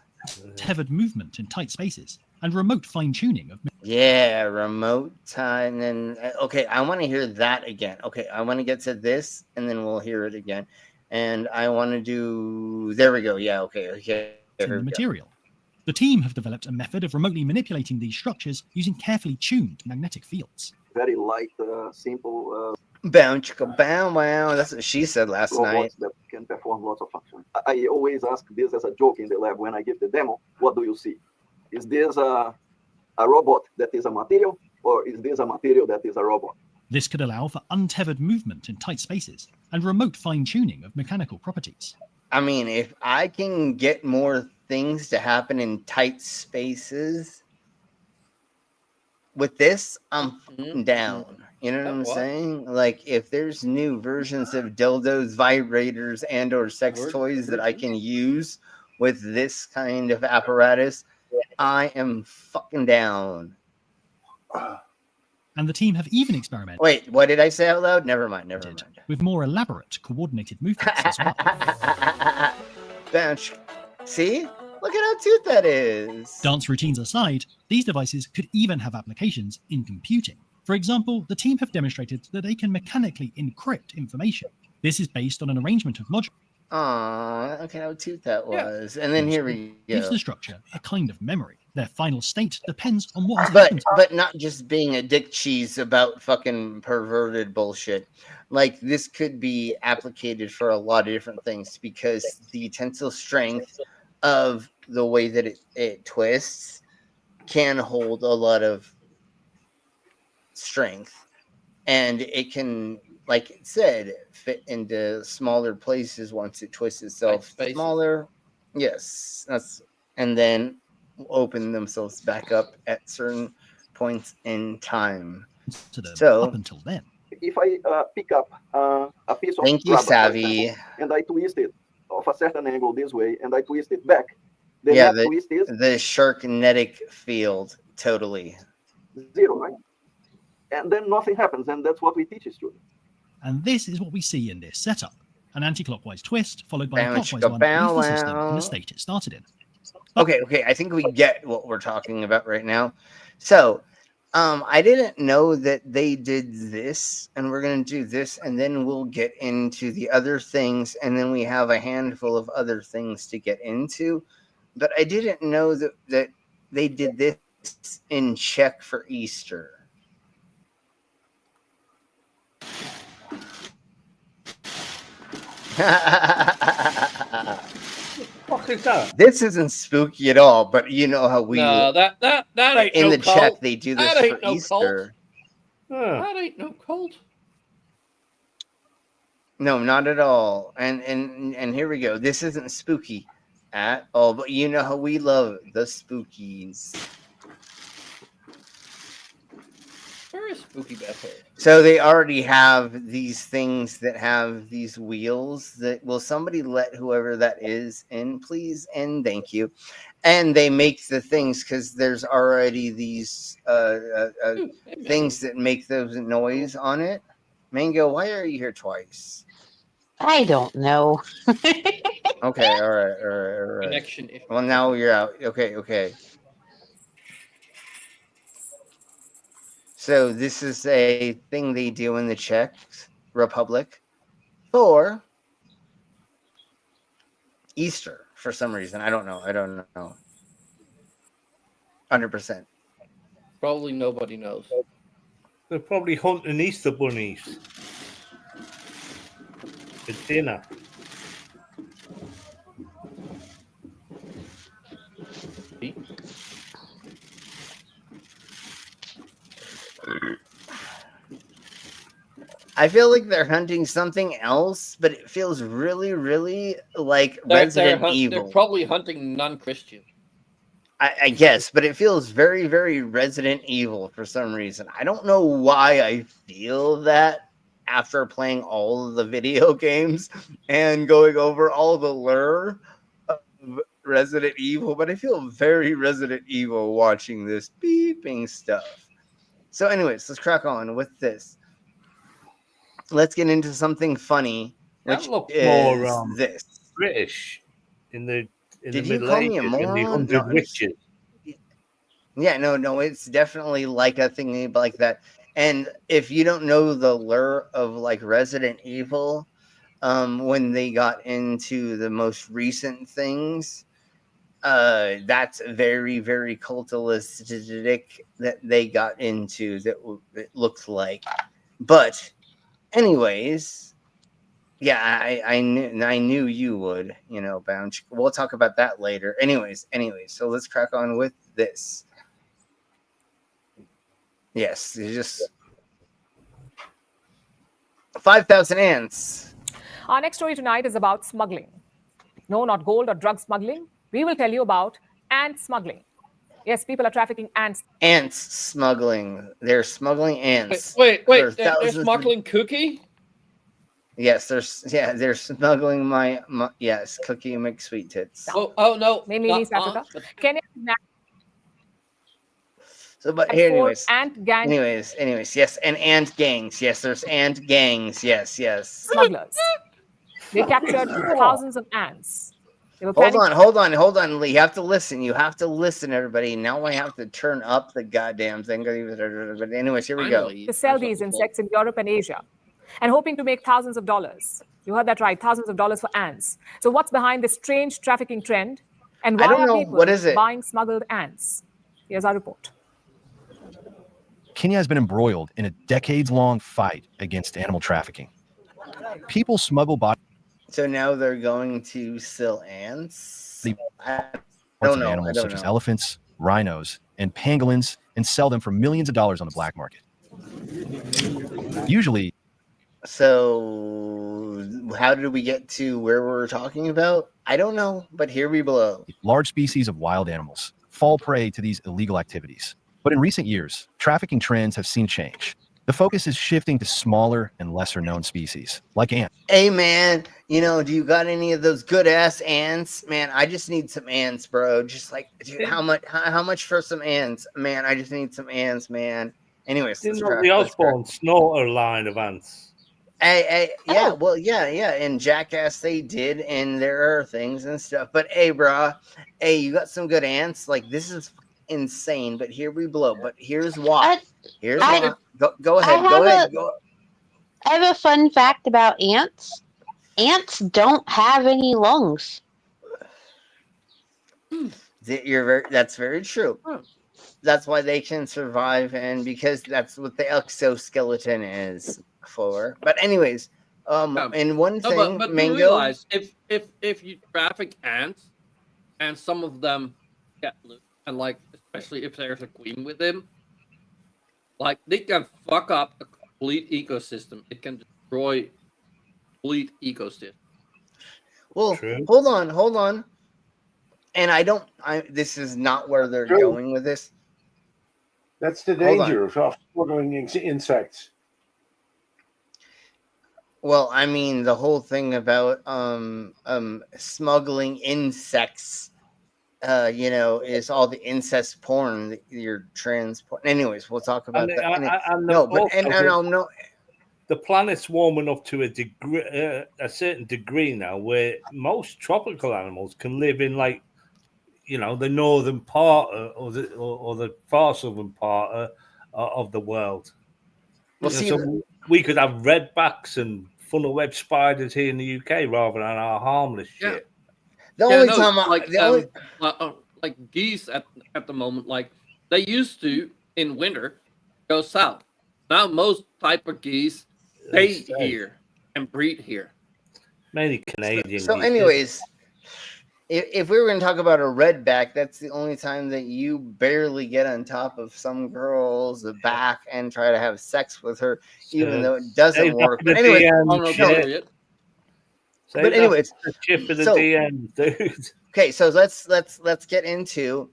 tethered movement in tight spaces and remote fine-tuning of Yeah, remote time. And okay, I want to hear that again. Okay, I want to get to this, and then we'll hear it again. And I want to do. There we go. Yeah. Okay. in the material. The team have developed a method of remotely manipulating these structures using carefully tuned magnetic fields. Very light, simple. Bow chicka bow wow. That's what she said last night. Robots that can perform lots of functions. I always ask this as a joke in the lab when I give the demo. What do you see? Is this a robot that is a material, or is this a material that is a robot? This could allow for untethered movement in tight spaces and remote fine-tuning of mechanical properties. I mean, if I can get more things to happen in tight spaces with this, I'm fucking down. You know what I'm saying? Like, if there's new versions of dildos, vibrators, and or sex toys that I can use with this kind of apparatus, I am fucking down. And the team have even experimented. Wait, what did I say out loud? Never mind. With more elaborate coordinated movements as well. Bench. See? Look at how cute that is. Dance routines aside, these devices could even have applications in computing. For example, the team have demonstrated that they can mechanically encrypt information. This is based on an arrangement of modules. Aw, look at how cute that was. And then here we go. Gives the structure a kind of memory. Their final state depends on what has happened. But not just being a dick cheese about fucking perverted bullshit. Like, this could be applicated for a lot of different things because the tensile strength of the way that it twists can hold a lot of strength, and it can, like it said, fit into smaller places once it twists itself smaller. Yes, and then open themselves back up at certain points in time. So up until then, if I pick up a piece of thank you, rubber, for Savvy. example, and I twist it of a certain angle this way, and I twist it back, the Yeah, net twist is the sharknetic field, totally. 0, right? And then nothing happens, and that's what we teach students. and this is what we see in this setup. An anti-clockwise twist followed by a Bow clockwise chicka one bow leaves the system in wow. the state it started in. Okay, I think we get what we're talking about right now. So, I didn't know that they did this, and we're going to do this, and then we'll get into the other things, and then we have a handful of other things to get into. But I didn't know that they did this in Czech for Easter. What is that? This isn't spooky at all, but you know how we No, that ain't in no the cult. Czech they do this That ain't for no Easter. That ain't no cult. No, not at all. And here we go. This isn't spooky at all, but you know how we love the spookies. Where is Spooky Bethel? So they already have these things that have these wheels that will somebody let whoever that is in, please, and thank you. And they make the things because there's already these things that make those noise on it. Mango, why are you here twice? I don't know. Okay, all right. Connection issue. Well, now you're out. Okay. So this is a thing they do in the Czech Republic for Easter for some reason. I don't know. 100%. Probably nobody knows. They're probably hunting Easter bunnies for dinner. I feel like they're hunting something else, but it feels really, really like Resident Evil. They're probably hunting non-Christian. I guess, but it feels very, very Resident Evil for some reason. I don't know why I feel that after playing all of the video games and going over all the lore of Resident Evil, but I feel very Resident Evil watching this beeping stuff. So anyways, let's crack on with this. Let's get into something funny, which is more, this. British in the Did the you Middle call me a Ages when they moron? hunted witches. Yeah, no, it's definitely like a thing like that. And if you don't know the lure of like Resident Evil, when they got into the most recent things, that's very, very cultistic that they got into. That it looked like, but anyways. Yeah, I knew you would, Bounce. We'll talk about that later. Anyways, so let's crack on with this. Yes, you just 5,000 ants. Our next story tonight is about smuggling. No, not gold or drug smuggling. We will tell you about ant smuggling. Yes, people are trafficking ants. Ants smuggling. They're smuggling ants. Wait, they're smuggling Cookie? Yes, they're smuggling my yes, Cookie McSweet Tits. Oh no, mainly in East Africa. Kenya. So, but here, anyways, ant gangs. Anyways, yes, and ant gangs. Yes, there's ant gangs. Yes. Smugglers. They captured thousands of ants. Hold on, Lee. You have to listen. Everybody. Now I have to turn up the goddamn thing. But anyways, here we go. To sell these insects in Europe and Asia, and hoping to make thousands of dollars. You heard that right, thousands of dollars for ants. So what's behind this strange trafficking trend? And why are people buying smuggled ants? Here's our report. Kenya has been embroiled in a decades-long fight against animal trafficking. People smuggle bodies. So now they're going to sell ants? Animals such as elephants, rhinos, and pangolins and sell them for millions of dollars on the black market. Usually. So how did we get to where we're talking about? I don't know, but here we blow. Large species of wild animals fall prey to these illegal activities. But in recent years, trafficking trends have seen change. The focus is shifting to smaller and lesser known species, like ants. Hey, man, do you got any of those good ass ants? Man, I just need some ants, bro. Just like, dude, how much for some ants? Man, I just need some ants, man. Anyways, the Osborne Snorter line of ants. In Jackass they did, and there are things and stuff. But hey, bro, you got some good ants? Like, this is insane, but here we blow. But here's why. Go ahead. I have a fun fact about ants. Ants don't have any lungs. That's very true. That's why they can survive, and because that's what the exoskeleton is for. But anyways, and one thing, but Mango, you realize if you traffic ants, and some of them get loose, and like especially if there's a queen with them, like they can fuck up a complete ecosystem. It can destroy complete ecosystem. Well, hold on. And this is not where they're going with this. That's the danger of smuggling insects. Well, I mean, the whole thing about smuggling insects, is all the incest porn that you're transporting. Anyways, we'll talk about that. The planet's warming up to a certain degree now, where most tropical animals can live in the northern part or the far southern part of the world. So we could have redbacks and funnel web spiders here in the UK rather than our harmless shit. Like geese at the moment, like they used to in winter go south. Now most type of geese stay here and breed here. Mainly Canadian. So anyways, if we were going to talk about a redback, that's the only time that you barely get on top of some girl's back and try to have sex with her, even though it doesn't work. But anyways, but anyways, the chip of the DM, dude. Okay, so let's get into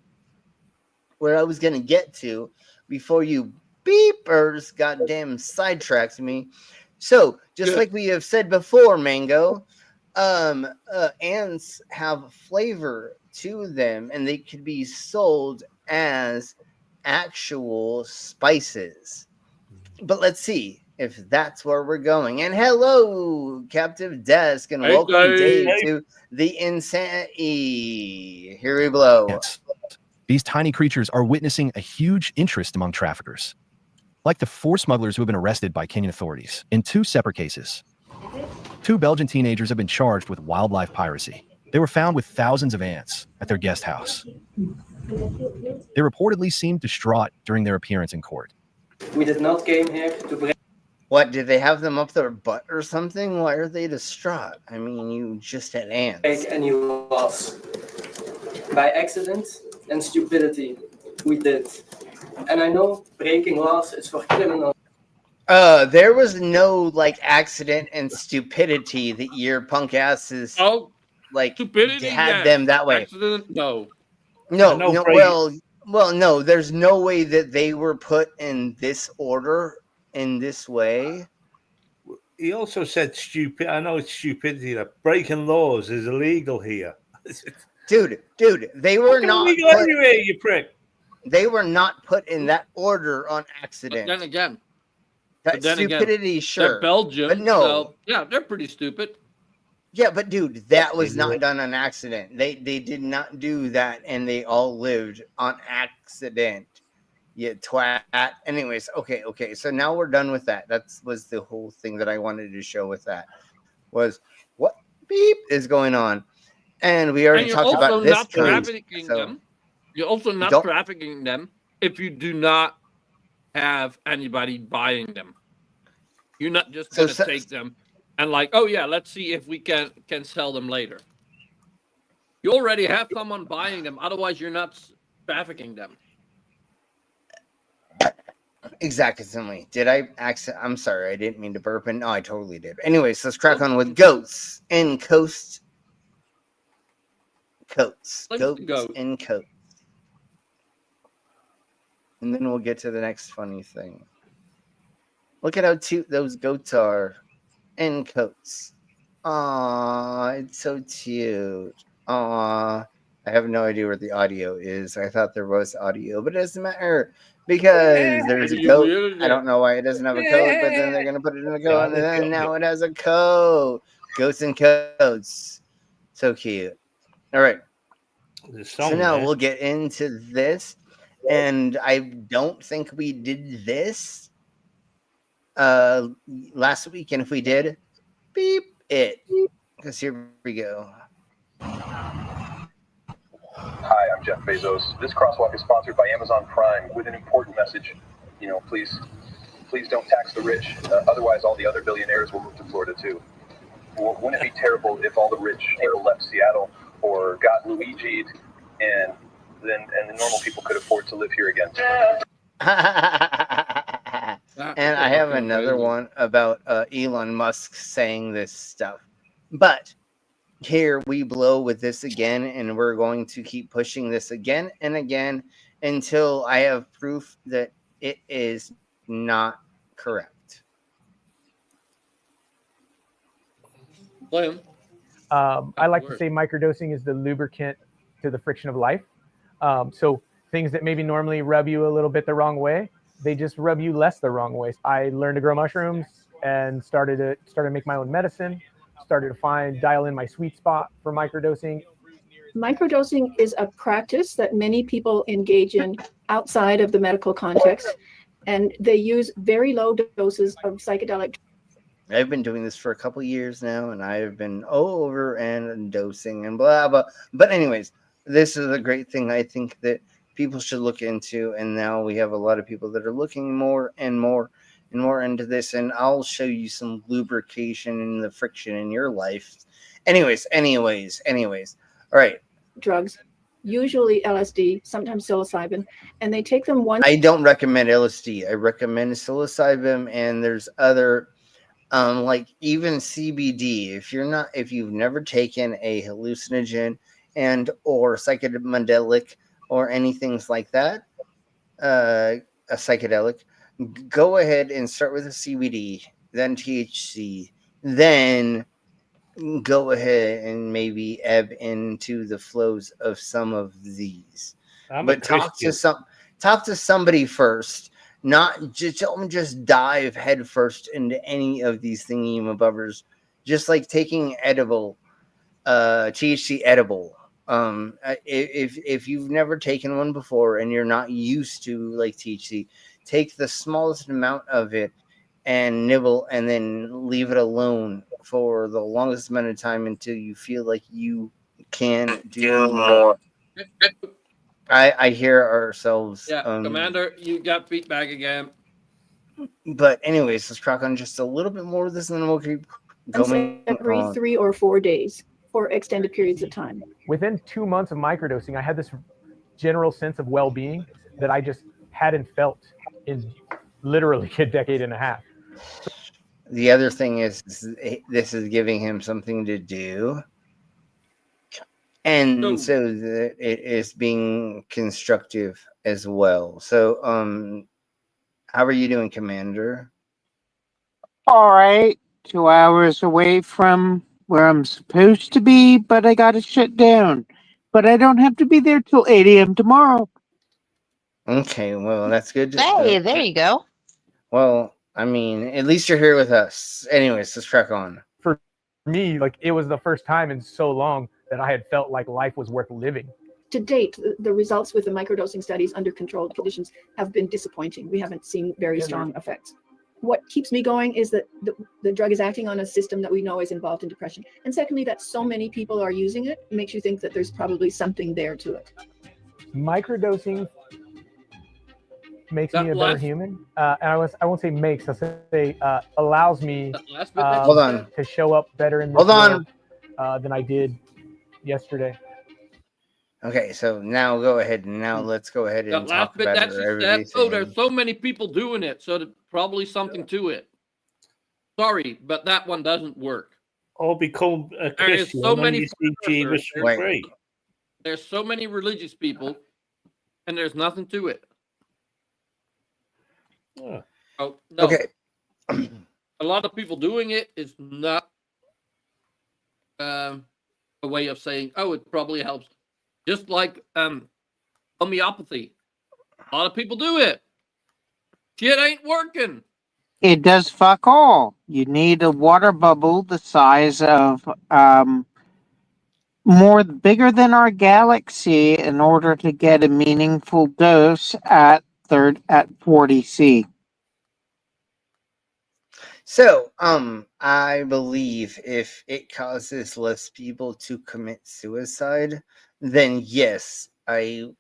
where I was going to get to before you beepers goddamn sidetracks me. So just like we have said before, Mango, ants have flavor to them, and they could be sold as actual spices. But let's see if that's where we're going. And hello, Captive Desk, and welcome Dave to the Insanity. Here we blow. Yes. These tiny creatures are witnessing a huge interest among traffickers, like the 4 smugglers who have been arrested by Kenyan authorities in 2 separate cases. 2 Belgian teenagers have been charged with wildlife piracy. They were found with thousands of ants at their guest house. They reportedly seemed distraught during their appearance in court. We did not came here to break. What, did they have them up their butt or something? Why are they distraught? I mean, you just had ants. Break any laws. By accident and stupidity, we did. And I know breaking laws is for criminals. There was no like accident and stupidity that your punk asses stupidity had them that way. Accident, no. No, no, there's no way that they were put in this order in this way. He also said stupid. I know it's stupidity that breaking laws is illegal here. Dude, they were not illegal anyway, you prick. They were not put in that order on accident. But then again, stupidity, sure. They're Belgium, but no. So, yeah, they're pretty stupid. Yeah, but dude, that was not done on accident. They did not do that, and they all lived on accident. You twat. Anyways, okay. So now we're done with that. That was the whole thing that I wanted to show with that. Was what beep is going on? And we already talked about this. You're also not trafficking them if you do not have anybody buying them. You're not just going to take them and like, oh yeah, let's see if we can sell them later. You already have someone buying them. Otherwise, you're not trafficking them. Exactly. Did I accident? I'm sorry, I didn't mean to burp. And no, I totally did. Anyways, let's crack on with goats and coats. Goats and coats. And then we'll get to the next funny thing. Look at how cute those goats are in coats. Aw, it's so cute. Aw, I have no idea where the audio is. I thought there was audio, but it doesn't matter because there's a coat. I don't know why it doesn't have a coat, but then they're going to put it in a coat, and then now it has a coat. Goats and coats. So cute. All right. So now we'll get into this. And I don't think we did this last week. And if we did, beep it. Because here we go. Hi, I'm Jeff Bezos. This crosswalk is sponsored by Amazon Prime with an important message. You know, please don't tax the rich. Otherwise, all the other billionaires will move to Florida too. Wouldn't it be terrible if all the rich people left Seattle or got Luigi'd and the normal people could afford to live here again? And I have another one about Elon Musk saying this stuff. But here we blow with this again, and we're going to keep pushing this again and again until I have proof that it is not correct. William? I like to say microdosing is the lubricant to the friction of life. So things that maybe normally rub you a little bit the wrong way, they just rub you less the wrong way. I learned to grow mushrooms and started to make my own medicine, started to dial in my sweet spot for microdosing. Microdosing is a practice that many people engage in outside of the medical context, and they use very low doses of psychedelic. I've been doing this for a couple years now, and I've been over and dosing and blah, blah. But anyways, this is a great thing. I think that people should look into. And now we have a lot of people that are looking more and more and more into this. And I'll show you some lubrication and the friction in your life. Anyways. All right. Drugs, usually LSD, sometimes psilocybin, and they take them once. I don't recommend LSD. I recommend psilocybin, and there's other, like even CBD. If you've never taken a hallucinogen and or psychedelic or anything like that, a psychedelic, go ahead and start with a CBD, then THC, then go ahead and maybe ebb into the flows of some of these. But talk to somebody first. Not don't just dive headfirst into any of these thingy-mabobbers. Just like taking edible, THC edible. If you've never taken one before and you're not used to like THC, take the smallest amount of it and nibble, and then leave it alone for the longest amount of time until you feel like you can do more. I hear ourselves. Yeah, Commander, you got feedback again. But anyways, let's crack on just a little bit more of this, and then we'll keep going every on. 3 or 4 days for extended periods of time. Within 2 months of microdosing, I had this general sense of well-being that I just hadn't felt in literally a decade and a half. The other thing is this is giving him something to do. And so it is being constructive as well. So, how are you doing, Commander? All right. 2 hours away from where I'm supposed to be, but I got to shut down. But I don't have to be there till 8 a.m. tomorrow. Okay, well, that's good. Hey, there you go. Well, I mean, at least you're here with us. Anyways, let's crack on. For me, like, it was the first time in so long that I had felt like life was worth living. To date, the results with the microdosing studies under controlled conditions have been disappointing. We haven't seen very strong effects. What keeps me going is that the drug is acting on a system that we know is involved in depression. And secondly, that so many people are using it makes you think that there's probably something there to it. Microdosing makes me a better human. And I won't say makes, I'll say allows me to show up better in this world than I did yesterday. Okay, so now go ahead and let's go ahead and talk about it. There's so many people doing it, so there's probably something to it. Sorry, but that one doesn't work. Or become a Christian. There's so many There's so many religious people, and there's nothing to it. Yeah. Oh, no. Okay. A lot of people doing it is not a way of saying, oh, it probably helps. Just like homeopathy. A lot of people do it. Shit ain't working. It does fuck all. You need a water bubble the size of bigger than our galaxy in order to get a meaningful dose at 40C. So, I believe if it causes less people to commit suicide, then yes, the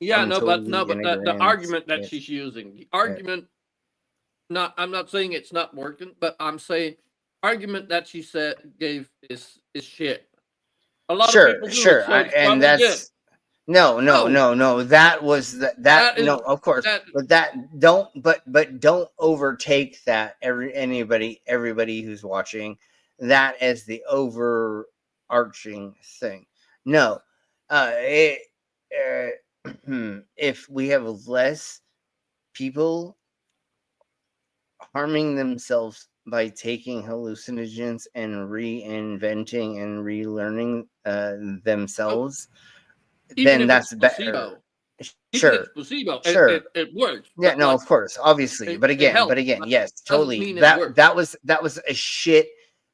argument that she's using, the argument, I'm not saying it's not working, but I'm saying argument that she gave is shit. A lot of people do it, so and that's good. No. That was of course, but don't overtake that. Everybody who's watching that as the overarching thing. No, if we have less people harming themselves by taking hallucinogens and reinventing and relearning themselves, then that's better. Sure. It works. Yeah, no, of course, obviously. But again, yes, totally. That was a shit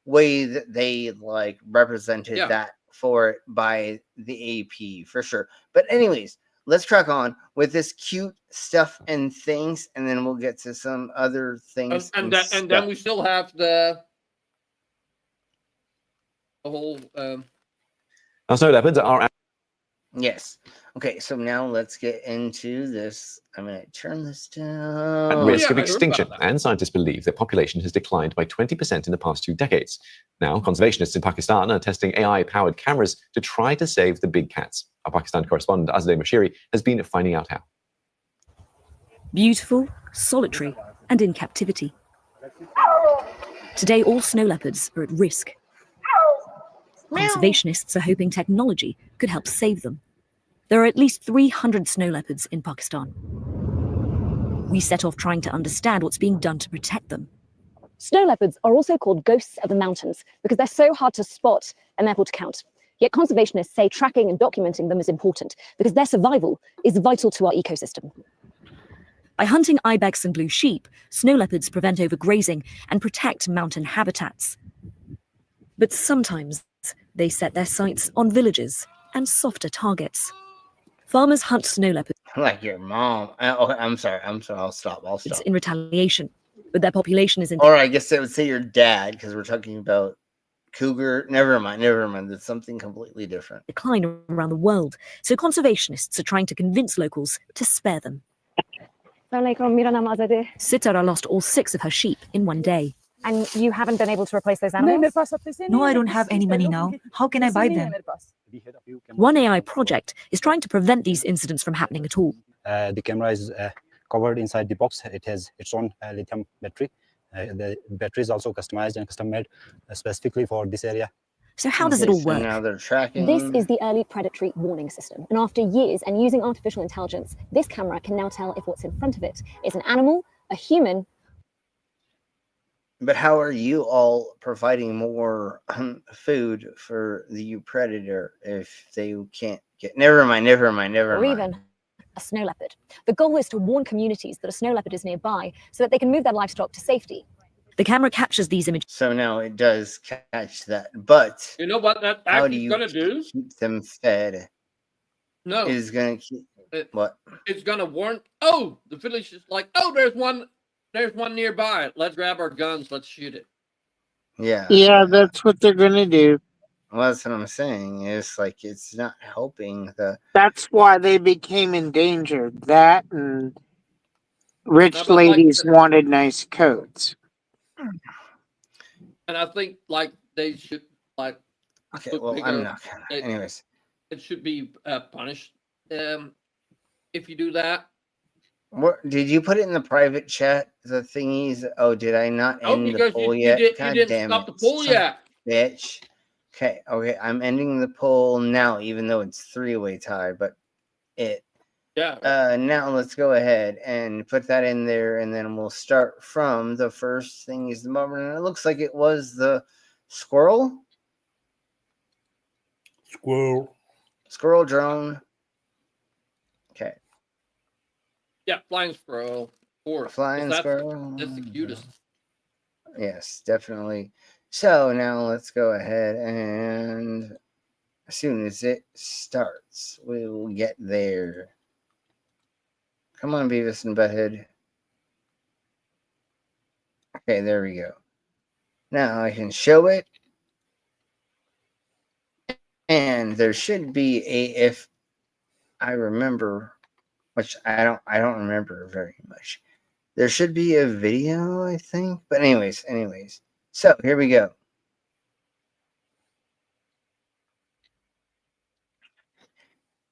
way that they like represented that for it by the AP for sure. But anyways, let's crack on with this cute stuff and things, and then we'll get to some other things. And then we still have the whole. So that puts our. Yes. Okay, so now let's get into this. I'm going to turn this down. At risk of extinction, and scientists believe that population has declined by 20% in the past 2 decades. Now, conservationists in Pakistan are testing AI-powered cameras to try to save the big cats. Our Pakistan correspondent Azadeh Mashiri has been finding out how. Beautiful, solitary, and in captivity. Today, all snow leopards are at risk. Conservationists are hoping technology could help save them. There are at least 300 snow leopards in Pakistan. We set off trying to understand what's being done to protect them. Snow leopards are also called ghosts of the mountains because they're so hard to spot and therefore to count. Yet conservationists say tracking and documenting them is important because their survival is vital to our ecosystem. By hunting ibex and blue sheep, snow leopards prevent overgrazing and protect mountain habitats. But sometimes they set their sights on villages and softer targets. Farmers hunt snow leopards. Like your mom. I'm sorry. I'll stop. It's in retaliation, but their population is in. Or I guess I would say your dad, because we're talking about cougar. Never mind. It's something completely different. Decline around the world, so conservationists are trying to convince locals to spare them. Sitara lost all 6 of her sheep in one day. And you haven't been able to replace those animals? No, I don't have any money now. How can I buy them? One AI project is trying to prevent these incidents from happening at all. The camera is covered inside the box. It has its own lithium battery. The battery is also customized and custom made specifically for this area. So how does it all work? Now they're tracking. This is the early predatory warning system. And after years and using artificial intelligence, this camera can now tell if what's in front of it is an animal, a human. But how are you all providing more food for the predator if they can't get? Never mind. Or even a snow leopard. The goal is to warn communities that a snow leopard is nearby so that they can move their livestock to safety. The camera captures these images. So now it does catch that. But you know what that actually is going to do? Keep them fed. No. It's going to keep what? It's going to warn. Oh, the village is like, oh, there's one nearby. Let's grab our guns. Let's shoot it. Yeah. Yeah, that's what they're going to do. Well, that's what I'm saying. It's like it's not helping the. That's why they became endangered. That and rich ladies wanted nice coats. And I think like they should like. Okay, well, I'm not gonna. Anyways, it should be punished if you do that. What did you put it in the private chat? The thingies. Oh, did I not end the poll yet? God you didn't damn stop it, the poll yet, bitch. Okay, I'm ending the poll now, even though it's 3-way tie. But it. Yeah. Now let's go ahead and put that in there, and then we'll start from the first thing is the moment. And it looks like it was the squirrel. Squirrel drone. Okay. Yeah, flying squirrel. Flying squirrel. That's the cutest. Yes, definitely. So now let's go ahead and as soon as it starts, we will get there. Come on, Beavis and Butthead. Okay, there we go. Now I can show it. And there should be if I remember, which I don't remember very much. There should be a video, I think. But anyways. So here we go.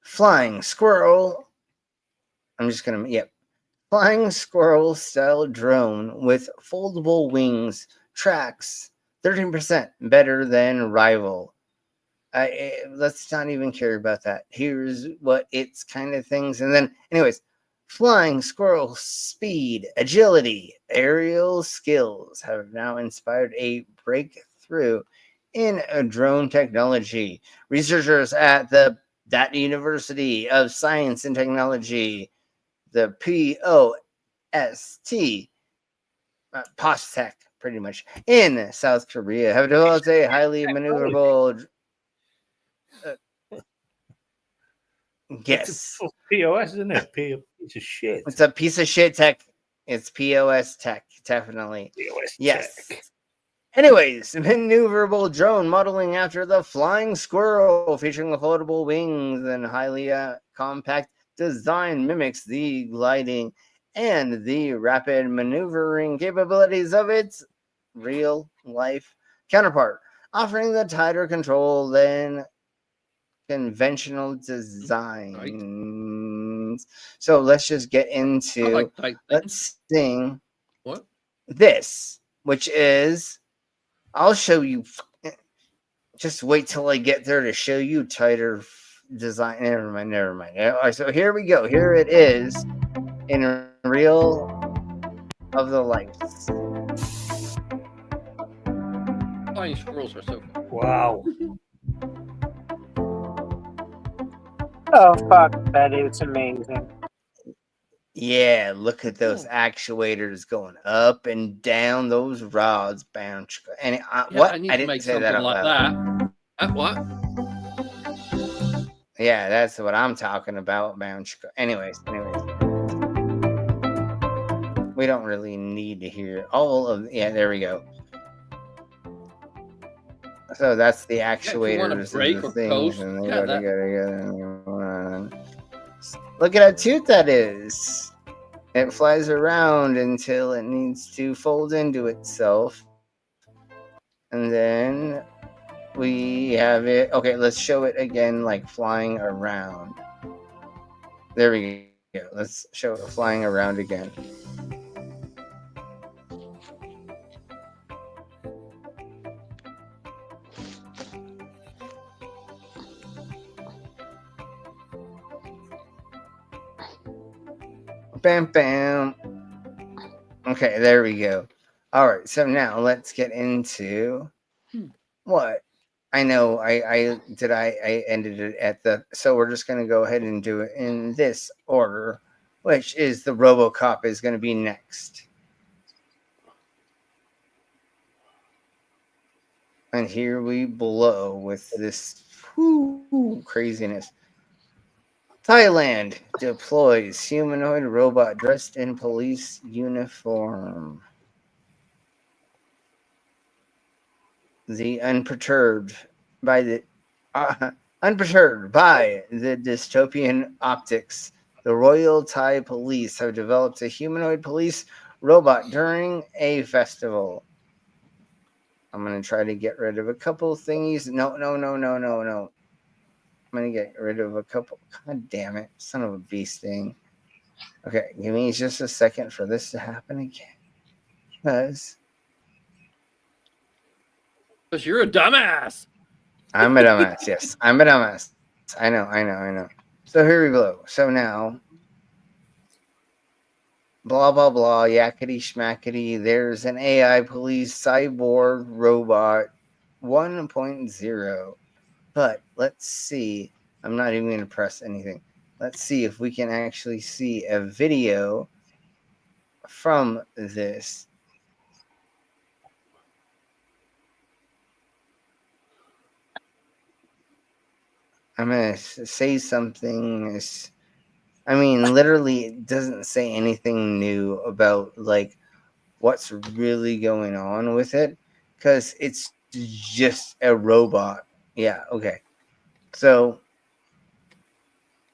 Flying squirrel. I'm just going to, Flying squirrel style drone with foldable wings tracks 13% better than rival. Let's not even care about that. Here's what it's kind of things. And then, anyways, flying squirrel speed, agility, aerial skills have now inspired a breakthrough in drone technology. Researchers at that University of Science and Technology, the POSTECH, pretty much, in South Korea, have developed a highly maneuverable. Yes. It's POS, isn't it? Piece of shit. It's a piece of shit tech. It's POS tech, definitely. POS yes. tech. Anyways, maneuverable drone modeling after the flying squirrel, featuring floatable wings and highly compact design, mimics the gliding and the rapid maneuvering capabilities of its real-life counterpart, offering the tighter control than conventional designs. So let's just get into let's sing what this, which is I'll show you. Just wait till I get there to show you tighter design. Never mind. All right, so here we go. Here it is in real of the lights. Flying squirrels are so fun. Wow. Oh, fuck, Betty. It's amazing. Yeah, look at those actuators going up and down those rods, bounce. And what? I need I to didn't make say something that out like loud. that. What? Yeah, that's what I'm talking about, bounce. Anyways. We don't really need to hear all of. Yeah, there we go. So that's the actuators and the things, and they go together. Look at how cute that is. It flies around until it needs to fold into itself. And then we have it. Okay, let's show it again, like flying around. There we go. Let's show it flying around again. Bam, bam. Okay, there we go. All right, so now let's get into what I know. I ended it at the. So we're just going to go ahead and do it in this order, which is the RoboCop is going to be next. And here we blow with this craziness. Thailand deploys humanoid robot dressed in police uniform. The unperturbed by the dystopian optics, the Royal Thai Police have developed a humanoid police robot during a festival. I'm gonna try to get rid of a couple thingies. No. I'm going to get rid of a couple. God damn it. Son of a beast thing. Okay, give me just a second for this to happen again. Because you're a dumbass. I'm a dumbass, yes. I'm a dumbass. I know. So here we go. So now, blah, blah, blah, yakety schmackety. There's an AI police cyborg robot 1.0. But let's see. I'm not even going to press anything. Let's see if we can actually see a video from this. I'm going to say something. I mean, literally, it doesn't say anything new about, like, what's really going on with it. Because it's just a robot. Yeah, okay. So,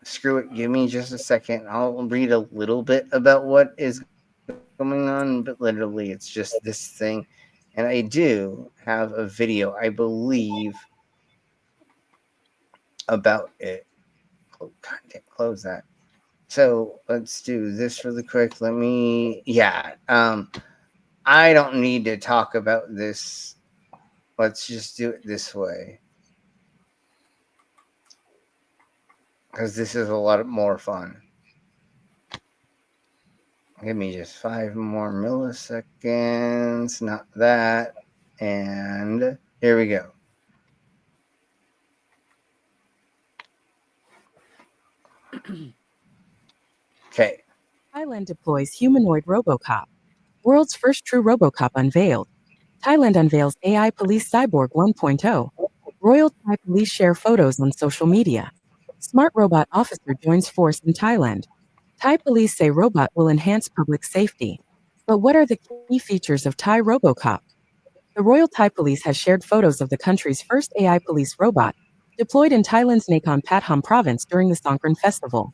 screw it. Give me just a second. I'll read a little bit about what is going on, but literally it's just this thing. And I do have a video, I believe, about it. God damn, close that. So let's do this really quick. I don't need to talk about this. Let's just do it this way. Because this is a lot more fun. Give me just 5 more milliseconds. Not that. And here we go. Okay. Thailand deploys humanoid RoboCop. World's first true RoboCop unveiled. Thailand unveils AI police cyborg 1.0. Royal Thai police share photos on social media. Smart robot officer joins force in Thailand. Thai police say robot will enhance public safety. But what are the key features of Thai RoboCop? The Royal Thai Police has shared photos of the country's first AI police robot, deployed in Thailand's Nakhon Pathom province during the Songkran festival.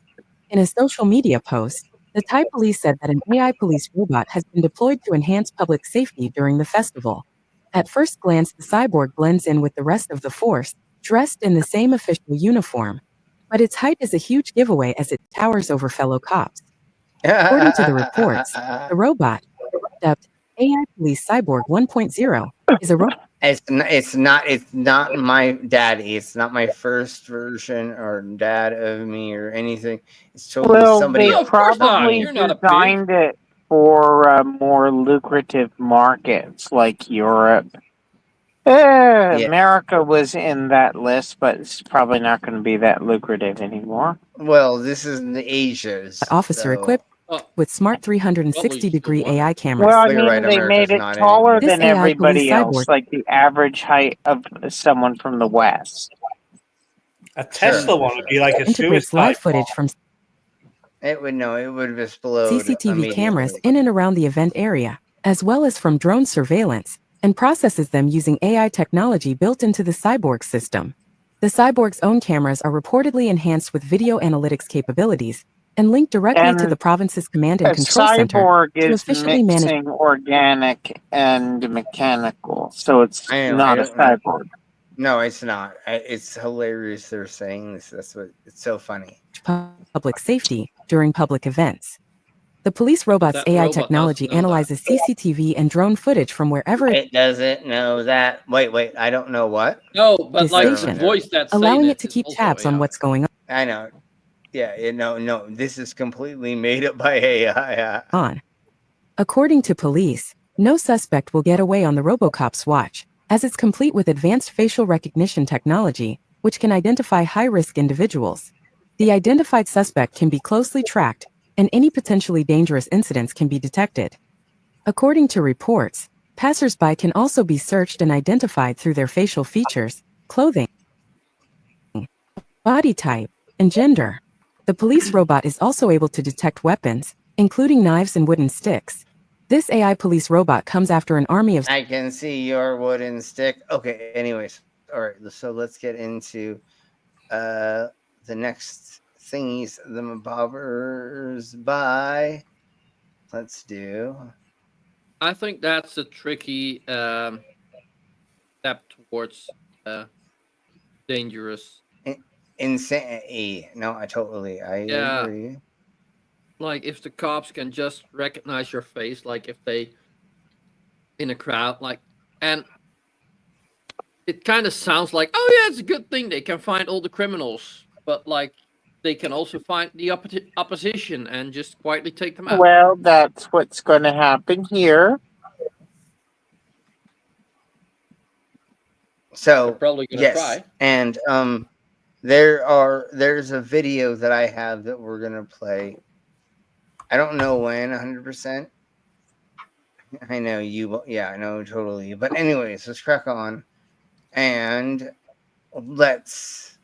In a social media post, the Thai police said that an AI police robot has been deployed to enhance public safety during the festival. At first glance, the cyborg blends in with the rest of the force, dressed in the same official uniform. But its height is a huge giveaway as it towers over fellow cops. According to the reports, the robot, dubbed AI Police Cyborg 1.0, is a robot. It's not my daddy. It's not my first version or dad of me or anything. It's totally somebody they else. probably designed it for more lucrative markets like Europe. America was in that list, but it's probably not going to be that lucrative anymore. Well, this is in the Asias. Officer equipped with smart 360-degree AI cameras. Well, I mean, they made it taller than everybody else, cyborg like the average height of someone from the West. A Tesla one would be like a integrates suicide live footage from It would explode CCTV cameras in and around the event area, as well as from drone surveillance, and processes them using AI technology built into the cyborg system. The cyborg's own cameras are reportedly enhanced with video analytics capabilities and linked directly to the province's command and control center cyborg to is efficiently manage. mixing organic and mechanical, so it's not a cyborg. No, it's not. It's hilarious they're saying this. That's what it's so funny. Public safety during public events. The police robot's That AI robot technology doesn't know analyzes CCTV and drone footage from wherever It doesn't know that. Wait. I don't know what. No, but is like the stationed, voice that's allowing saying it to keep tabs on what's going I know. Yeah. No. This is completely made up by AI. on. According to police, no suspect will get away on the RoboCop's watch, as it's complete with advanced facial recognition technology, which can identify high-risk individuals. The identified suspect can be closely tracked, and any potentially dangerous incidents can be detected. According to reports, passers-by can also be searched and identified through their facial features, clothing, body type, and gender. The police robot is also able to detect weapons, including knives and wooden sticks. This AI police robot comes after an army of... I can see your wooden stick. Okay, anyways. All right, so let's get into the next thingies, the bobbers by. Let's do. I think that's a tricky step towards dangerous. Insanity. No, I agree. Like if the cops can just recognize your face, like if they in a crowd, like, and it kind of sounds like, oh yeah, it's a good thing they can find all the criminals, but like they can also find the opposition and just quietly take them out. Well, that's what's going to happen here. So probably gonna yes, try. and there's a video that I have that we're gonna play. I don't know when 100%. I know you. Yeah, I know totally. But anyways, let's crack on, and let's.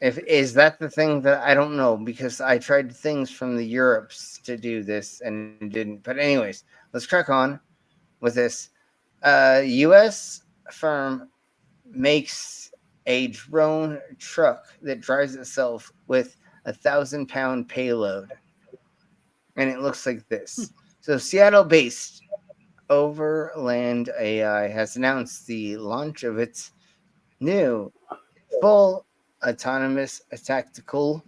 Is that the thing that I don't know, because I tried things from the Europes to do this and it didn't. But anyways, let's crack on with this. U.S. firm makes a drone truck that drives itself with 1,000-pound payload, and it looks like this. So Seattle-based Overland AI has announced the launch of its new full autonomous tactical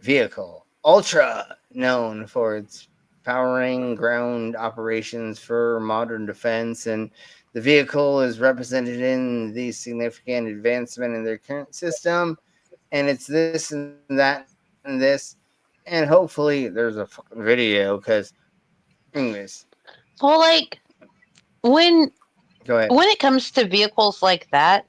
vehicle, Ultra, known for its powering ground operations for modern defense, and the vehicle is represented in the significant advancement in their current system, and it's this and that and this, and hopefully there's a fucking video, because anyways. Well, like when Go ahead. it comes to vehicles like that,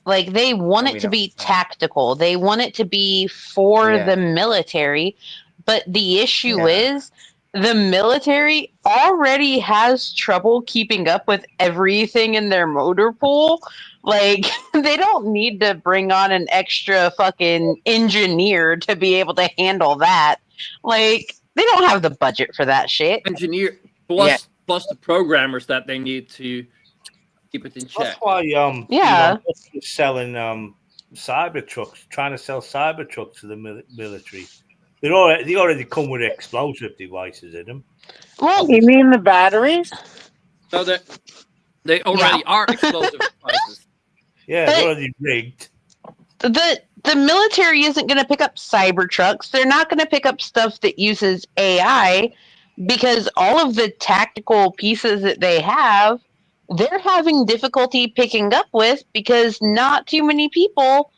like they want it to be tactical. They want it to be for the military, but the issue is the military already has trouble keeping up with everything in their motor pool. Like, they don't need to bring on an extra fucking engineer to be able to handle that. Like, they don't have the budget for that shit. Engineer plus plus the programmers that they need to keep it in check. That's why Yeah. Elon Musk is selling cyber trucks, trying to sell cyber trucks to the military. They already come with explosive devices in them. Well, You mean the batteries? So they already are explosive devices. Yeah, they're already rigged. The military isn't going to pick up cyber trucks. They're not going to pick up stuff that uses AI because all of the tactical pieces that they have, they're having difficulty picking up with because not too many people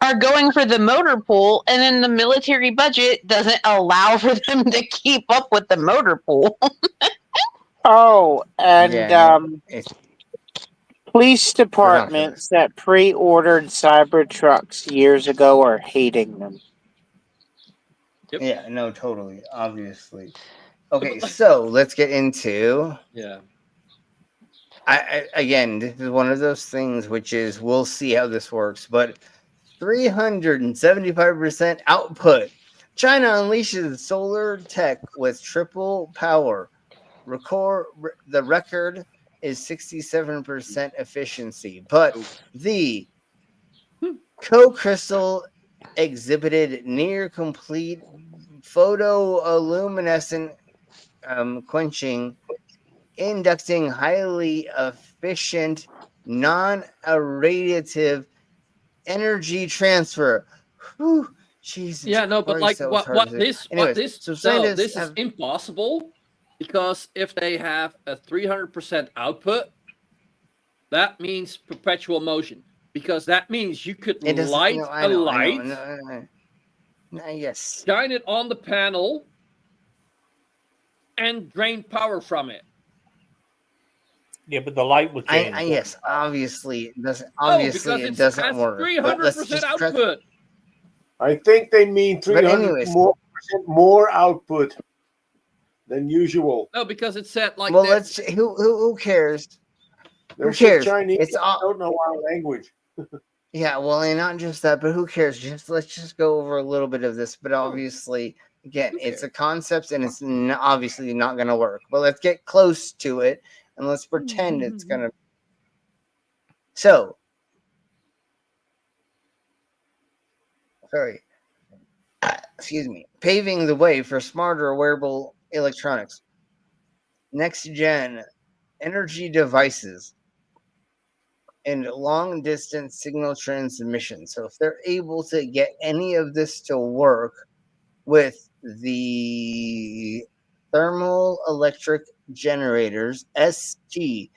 are going for the motor pool, and then the military budget doesn't allow for them to keep up with the motor pool. Oh, and Yeah, police departments that pre-ordered Cybertrucks years ago are hating them. Yep. Yeah, no, totally, obviously. Okay, so let's get into. Yeah. Again, this is one of those things which is we'll see how this works, but 375% output. China unleashes solar tech with triple power. The record is 67% efficiency, but the co-crystal exhibited near complete photoluminescent quenching, inducting highly efficient non-irradiative energy transfer. Whew, Jesus. Yeah, no, but Christ, like what this is impossible because if they have a 300% output, that means perpetual motion because that means you could light a light, yes, shine it on the panel, and drain power from it. Yeah, but the light would change. Yes, obviously it doesn't. Obviously, it doesn't work. 300% output. I think they mean 300% more output than usual. No, because it said like. Well, let's. Who cares? Who cares? Chinese. It's all. I don't know our language. Yeah, well, and not just that, but who cares? Let's just go over a little bit of this. But obviously, again, it's a concept, and it's obviously not going to work. But let's get close to it, and let's pretend it's going to. So, sorry. Excuse me. Paving the way for smarter wearable electronics. Next gen energy devices and long distance signal transmission. So if they're able to get any of this to work with the thermal electric generators, STEGs,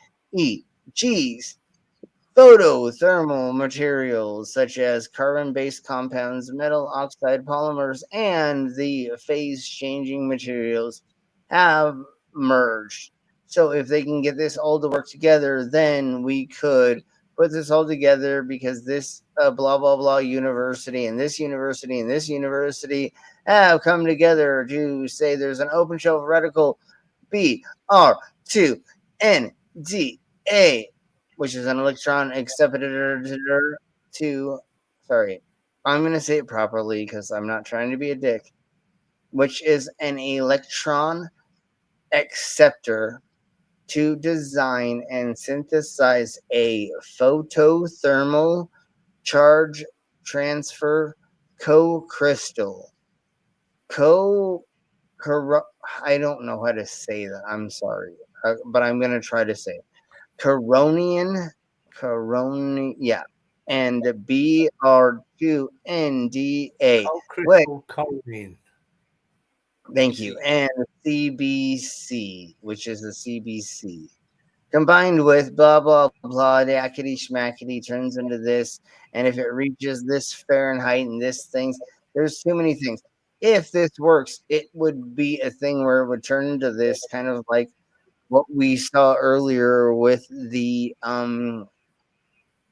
photothermal materials such as carbon-based compounds, metal oxide polymers, and the phase-changing materials have merged. So if they can get this all to work together, then we could put this all together because this blah, blah, blah university and this university and this university have come together to say there's an open shelf reticle BR2NDA, which is an electron acceptor to, sorry, I'm going to say it properly because I'm not trying to be a dick, which is an electron acceptor to design and synthesize a photothermal charge transfer co-crystal. I don't know how to say that. I'm sorry, but I'm going to try to say it. Yeah, and BR2NDA. Cocaine. Thank you. And CBC, which is the CBC, combined with blah, blah, blah, the yakety schmackety turns into this. And if it reaches this Fahrenheit and this things, there's too many things. If this works, it would be a thing where it would turn into this kind of like what we saw earlier with the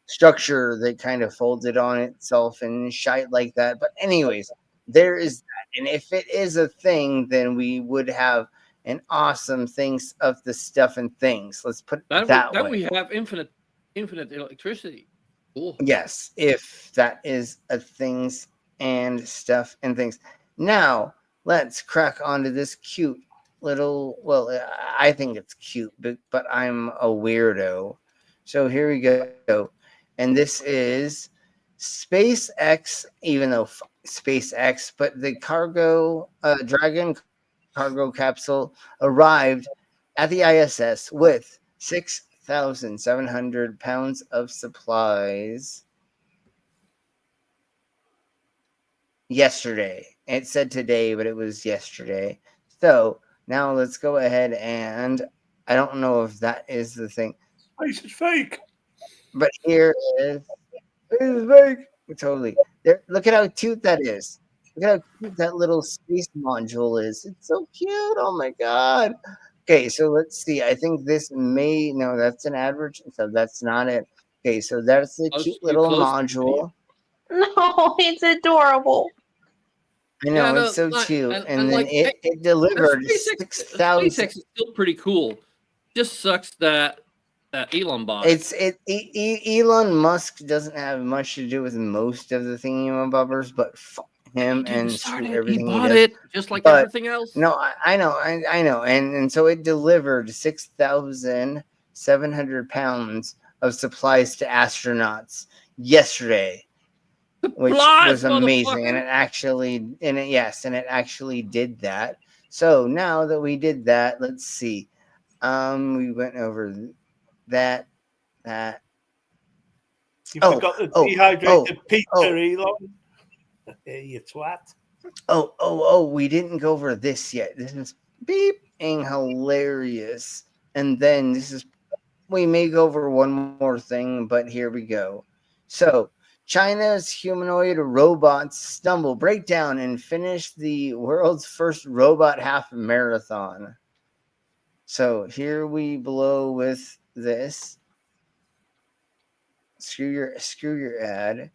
structure that kind of folded on itself and shite like that. But anyways, there is that. And if it is a thing, then we would have an awesome things of the stuff and things. Let's put it that way. Then we have infinite electricity. Cool. Yes, if that is a things and stuff and things. Now, let's crack onto this cute little, well, I think it's cute, but I'm a weirdo. So here we go. And this is SpaceX, even though SpaceX, but the Dragon cargo capsule arrived at the ISS with 6,700 pounds of supplies yesterday. It said today, but it was yesterday. So now let's go ahead and I don't know if that is the thing. Space is fake. But here is fake. Totally. There. Look at how cute that is. Look at how cute that little space module is. It's so cute. Oh my god. Okay, so let's see. I think this no, that's an average. So that's not it. Okay, so that's the cute little module. No, it's adorable. I know, it's so cute. And then it delivered 6,000. SpaceX is still pretty cool. Just sucks that Elon bought it. Elon Musk doesn't have much to do with most of the thingamabobbers, but fuck him and everything he bought does. it just like everything else. No, I know, and so it delivered 6,700 pounds of supplies to astronauts yesterday, which was amazing, and it actually did that. So now that we did that, let's see. We went over that. You forgot the dehydrated pizza, Elon. You twat. We didn't go over this yet. This is beeping hilarious. And then we may go over one more thing, but here we go. So China's humanoid robots break down, and finish the world's first robot half marathon. So here we blow with this. Screw your ad.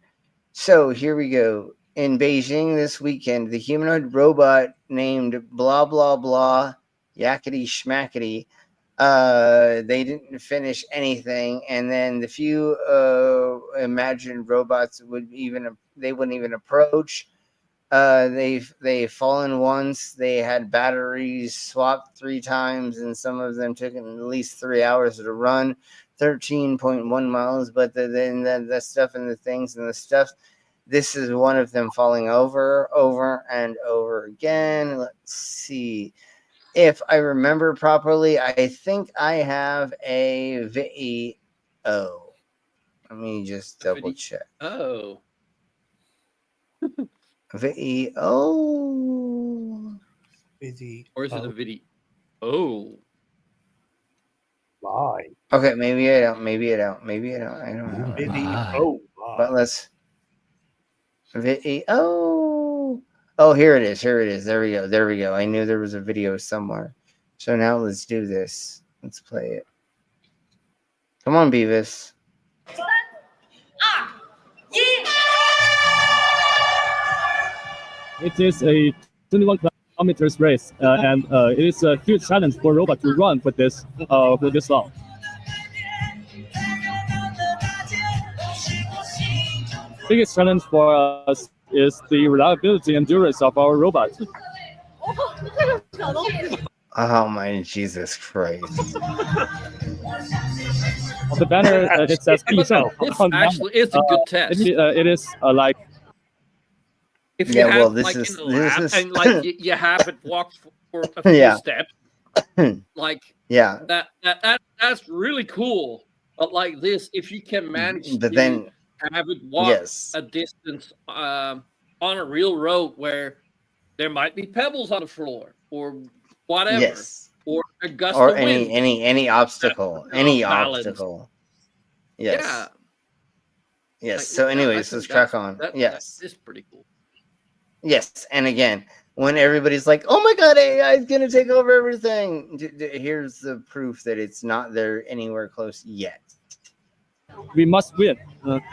So here we go. In Beijing this weekend, the humanoid robot named blah blah blah yakety schmackety. They didn't finish anything, and then the few imagined robots wouldn't even approach. They've fallen once. They had batteries swapped 3 times, and some of them took at least 3 hours to run 13.1 miles. But then the stuff and the things and the stuff. This is one of them falling over and over again. Let's see. If I remember properly, I think I have a video. Let me just double check. Oh. Video. Or is it a video? Oh. Why? Okay, maybe I don't. I don't know. Video. But let's. Video. Oh, here it is. There we go. I knew there was a video somewhere. So now let's do this. Let's play it. Come on, Beavis. It is a 21 kilometers race, and it is a huge challenge for robot to run for this long. Biggest challenge for us is the reliability and endurance of our robots. Oh my Jesus Christ! On the banner, it says It's a good test. It is like. If you have this is and like you have it walk for a few steps, like that's really cool. But like this, if you can manage to have it walk a distance on a real road where there might be pebbles on the floor or whatever, or a gust of wind, any obstacle, obstacle. Yes. Yeah. Yes. Like, so, anyways, let's crack on. Yes, it's pretty cool. Yes, and again, when everybody's like, "Oh my God, AI is gonna take over everything," here's the proof that it's not there anywhere close yet. We must win.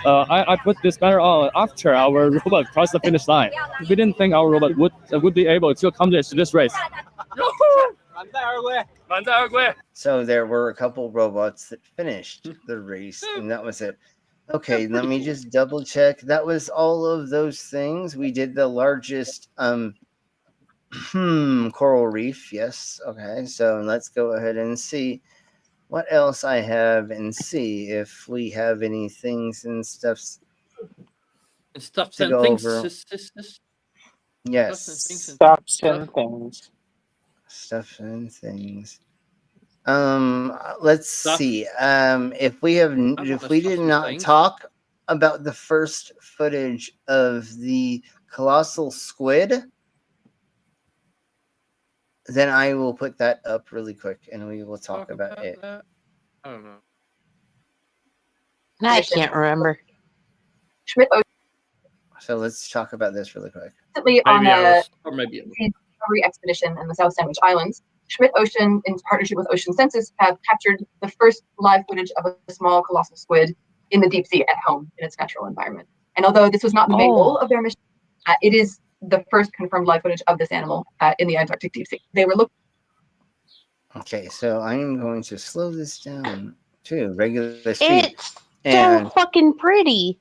I put this banner on after our robot crossed the finish line. We didn't think our robot would be able to accomplish this race. So there were a couple robots that finished the race, and that was it. Okay, let me just double check. That was all of those things. We did the largest Coral reef. Yes. Okay. So let's go ahead and see what else I have and see if we have any things and stuffs. Stuffs to and go things. over. Yes. Stuffs and things. Stuff and things. Let's see. If we did not talk about the first footage of the colossal squid, then I will put that up really quick and we will talk about it. I don't know. I can't remember. Schmidt So let's talk about this really quick. on a maybe discovery expedition in the South Sandwich Islands. Schmidt Ocean, in partnership with Ocean Census, have captured the first live footage of a small colossal squid in the deep sea at home in its natural environment. And although this was not the main goal of their mission, it is the first confirmed live footage of this animal in the Antarctic deep sea. They were looking. Okay, so I'm going to slow this down to regular speed. It's so fucking pretty.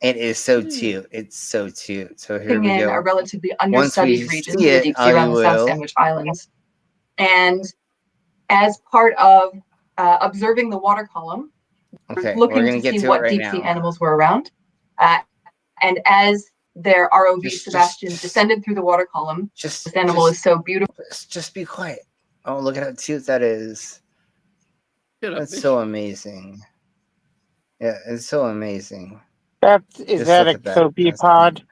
It is so cute. It's so cute. So here we in go. a relatively Once we understudied region in see the it, deep sea around the I South will. Sandwich Islands. And as part of observing the water column, Okay, we're looking gonna to get see to it what right deep now. sea animals were around, and as their ROV Sebastian descended through the water column, this animal is so beautiful. Just be quiet. Oh, look at how cute that is. That's so amazing. Yeah, it's so amazing. Is Just that a look at that. copepod?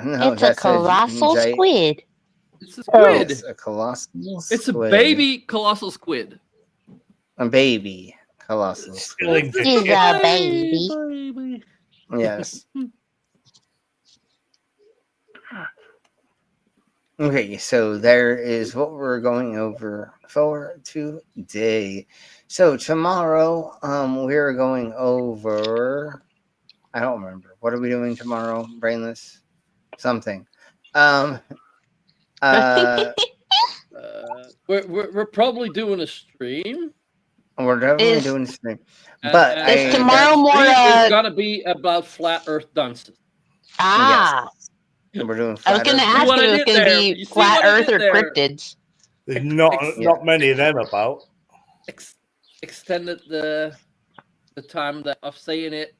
No, It's a colossal squid. It's a squid. Yes, a colossal It's a squid. baby colossal squid. A baby colossal squid. He's a baby. Yes. Okay, so there is what we're going over for today. So tomorrow, we're going over. I don't remember. What are we doing tomorrow, Brainless? Something. We're probably doing a stream. We're definitely Is- doing a stream, but Is tomorrow more, It's gonna be about flat Earth dunces. Ah. We're doing. I was flat going to Earth ask what if I it was did going to there? be You see flat what I Earth did or there? cryptids. There's not many of them about. Extended the time of saying it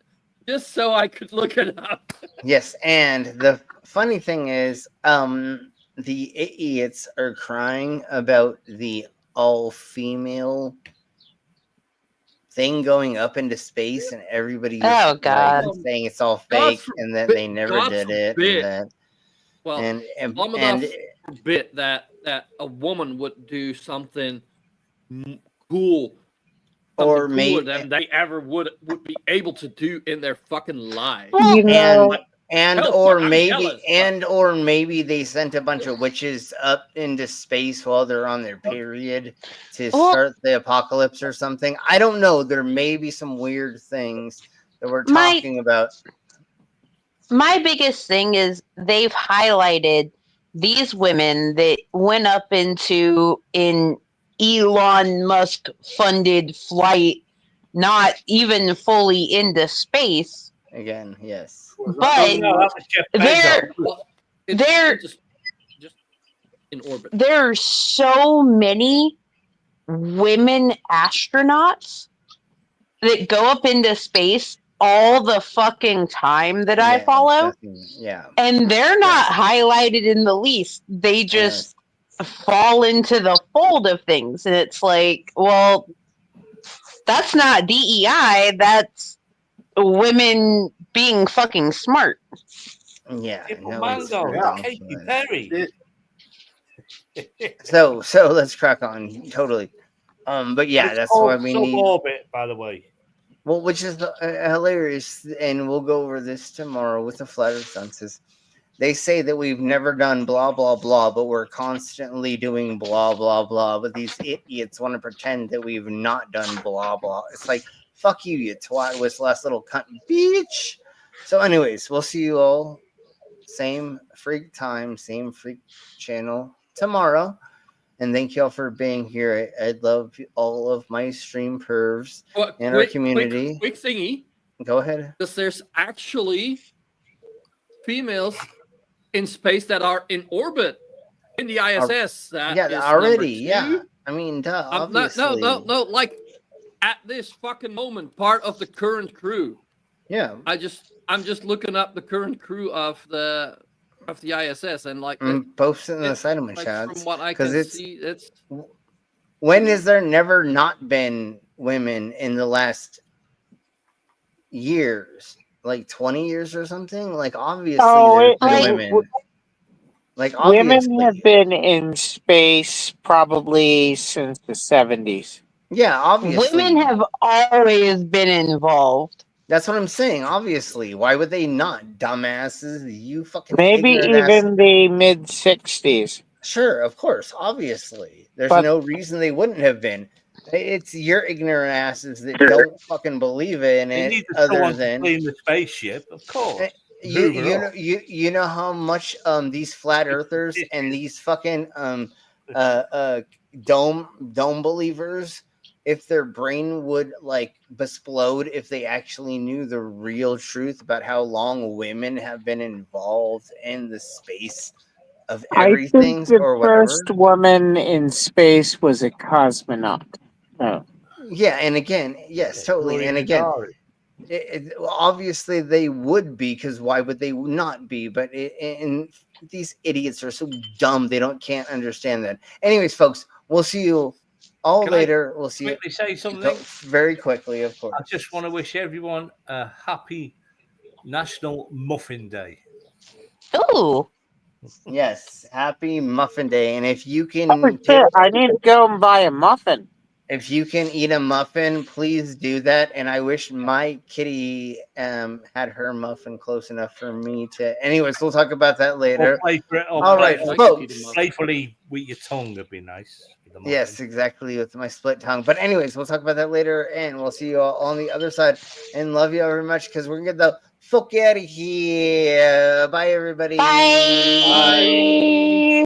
just so I could look it up. Yes, and the funny thing is, the idiots are crying about the all-female thing going up into space, and everybody's Oh, God. saying it's all God fake and that forbid- they never God did it. forbid. And that, Well, and enough forbid that a woman would do something cool, Or something may- cooler than they ever would be able to do in their fucking lives. and Hell, or I'm maybe jealous, or maybe they sent a bunch of witches up into space while they're on their period to start the apocalypse or something. I don't know. There may be some weird things that we're talking about. My biggest thing is they've highlighted these women that went up into in Elon Musk funded flight, not even fully into space. Again, yes. But they're just in orbit. there are so many women astronauts that go up into space all the fucking time that I follow. Yeah. And they're not highlighted in the least. They just fall into the fold of things. And it's like, well, that's not DEI. That's women being fucking smart. Yeah. Mango, Katy Perry. So let's crack on. Totally. But yeah, It's that's called why we need. Suborbit, by the way. Well, which is hilarious, and we'll go over this tomorrow with the flat earth census. They say that we've never done blah blah blah, but we're constantly doing blah blah blah. But these idiots want to pretend that we've not done blah blah. It's like, fuck you, you twat, with last little cunt bitch. So, anyways, we'll see you all same freak time, same freak channel tomorrow. And thank y'all for being here. I love all of my stream pervs and our community. Quick thingy. Go ahead. Because there's actually females in space that are in orbit in the ISS. That yeah, is already. number 2. Yeah, I mean, duh, No, obviously. no. Like at this fucking moment, part of the current crew. Yeah, I'm just looking up the current crew of the ISS, and like posting the settlement like, shots from what I because can see, it's when has there never not been women in the last years, like 20 years or something? Like obviously there's been women. Like obviously. Women have been in space probably since the 70s. Yeah, obviously. Women have always been involved. That's what I'm saying. Obviously, why would they not? Dumbasses, you fucking maybe even the mid 60s. Sure, of course, obviously. There's no reason they wouldn't have been. It's your ignorant asses that don't fucking believe in They it. need Other someone to than clean the spaceship, of course. you know how much these flat earthers and these fucking dome believers, if their brain would like explode if they actually knew the real truth about how long women have been involved in the space of everything. I think the or whatever. first woman in space was a cosmonaut. Oh. Yeah, and again, yes, totally, and again, obviously they would be, because why would they not be? But and these idiots are so dumb they can't understand that. Anyways, folks, we'll see you all later. We'll see you. Quickly say something very quickly, of course. I just want to wish everyone a happy National Muffin Day. Oh, yes, happy Muffin Day! And if you can, I need to go and buy a muffin. If you can eat a muffin, please do that. And I wish my kitty had her muffin close enough for me to. Anyways, we'll talk about that later. All right, folks. Playfully with your tongue would be nice. Yes, exactly, with my split tongue. But anyways, we'll talk about that later, and we'll see you all on the other side. And love you all very much, because we're gonna get the fuck out of here. Bye, everybody. Bye.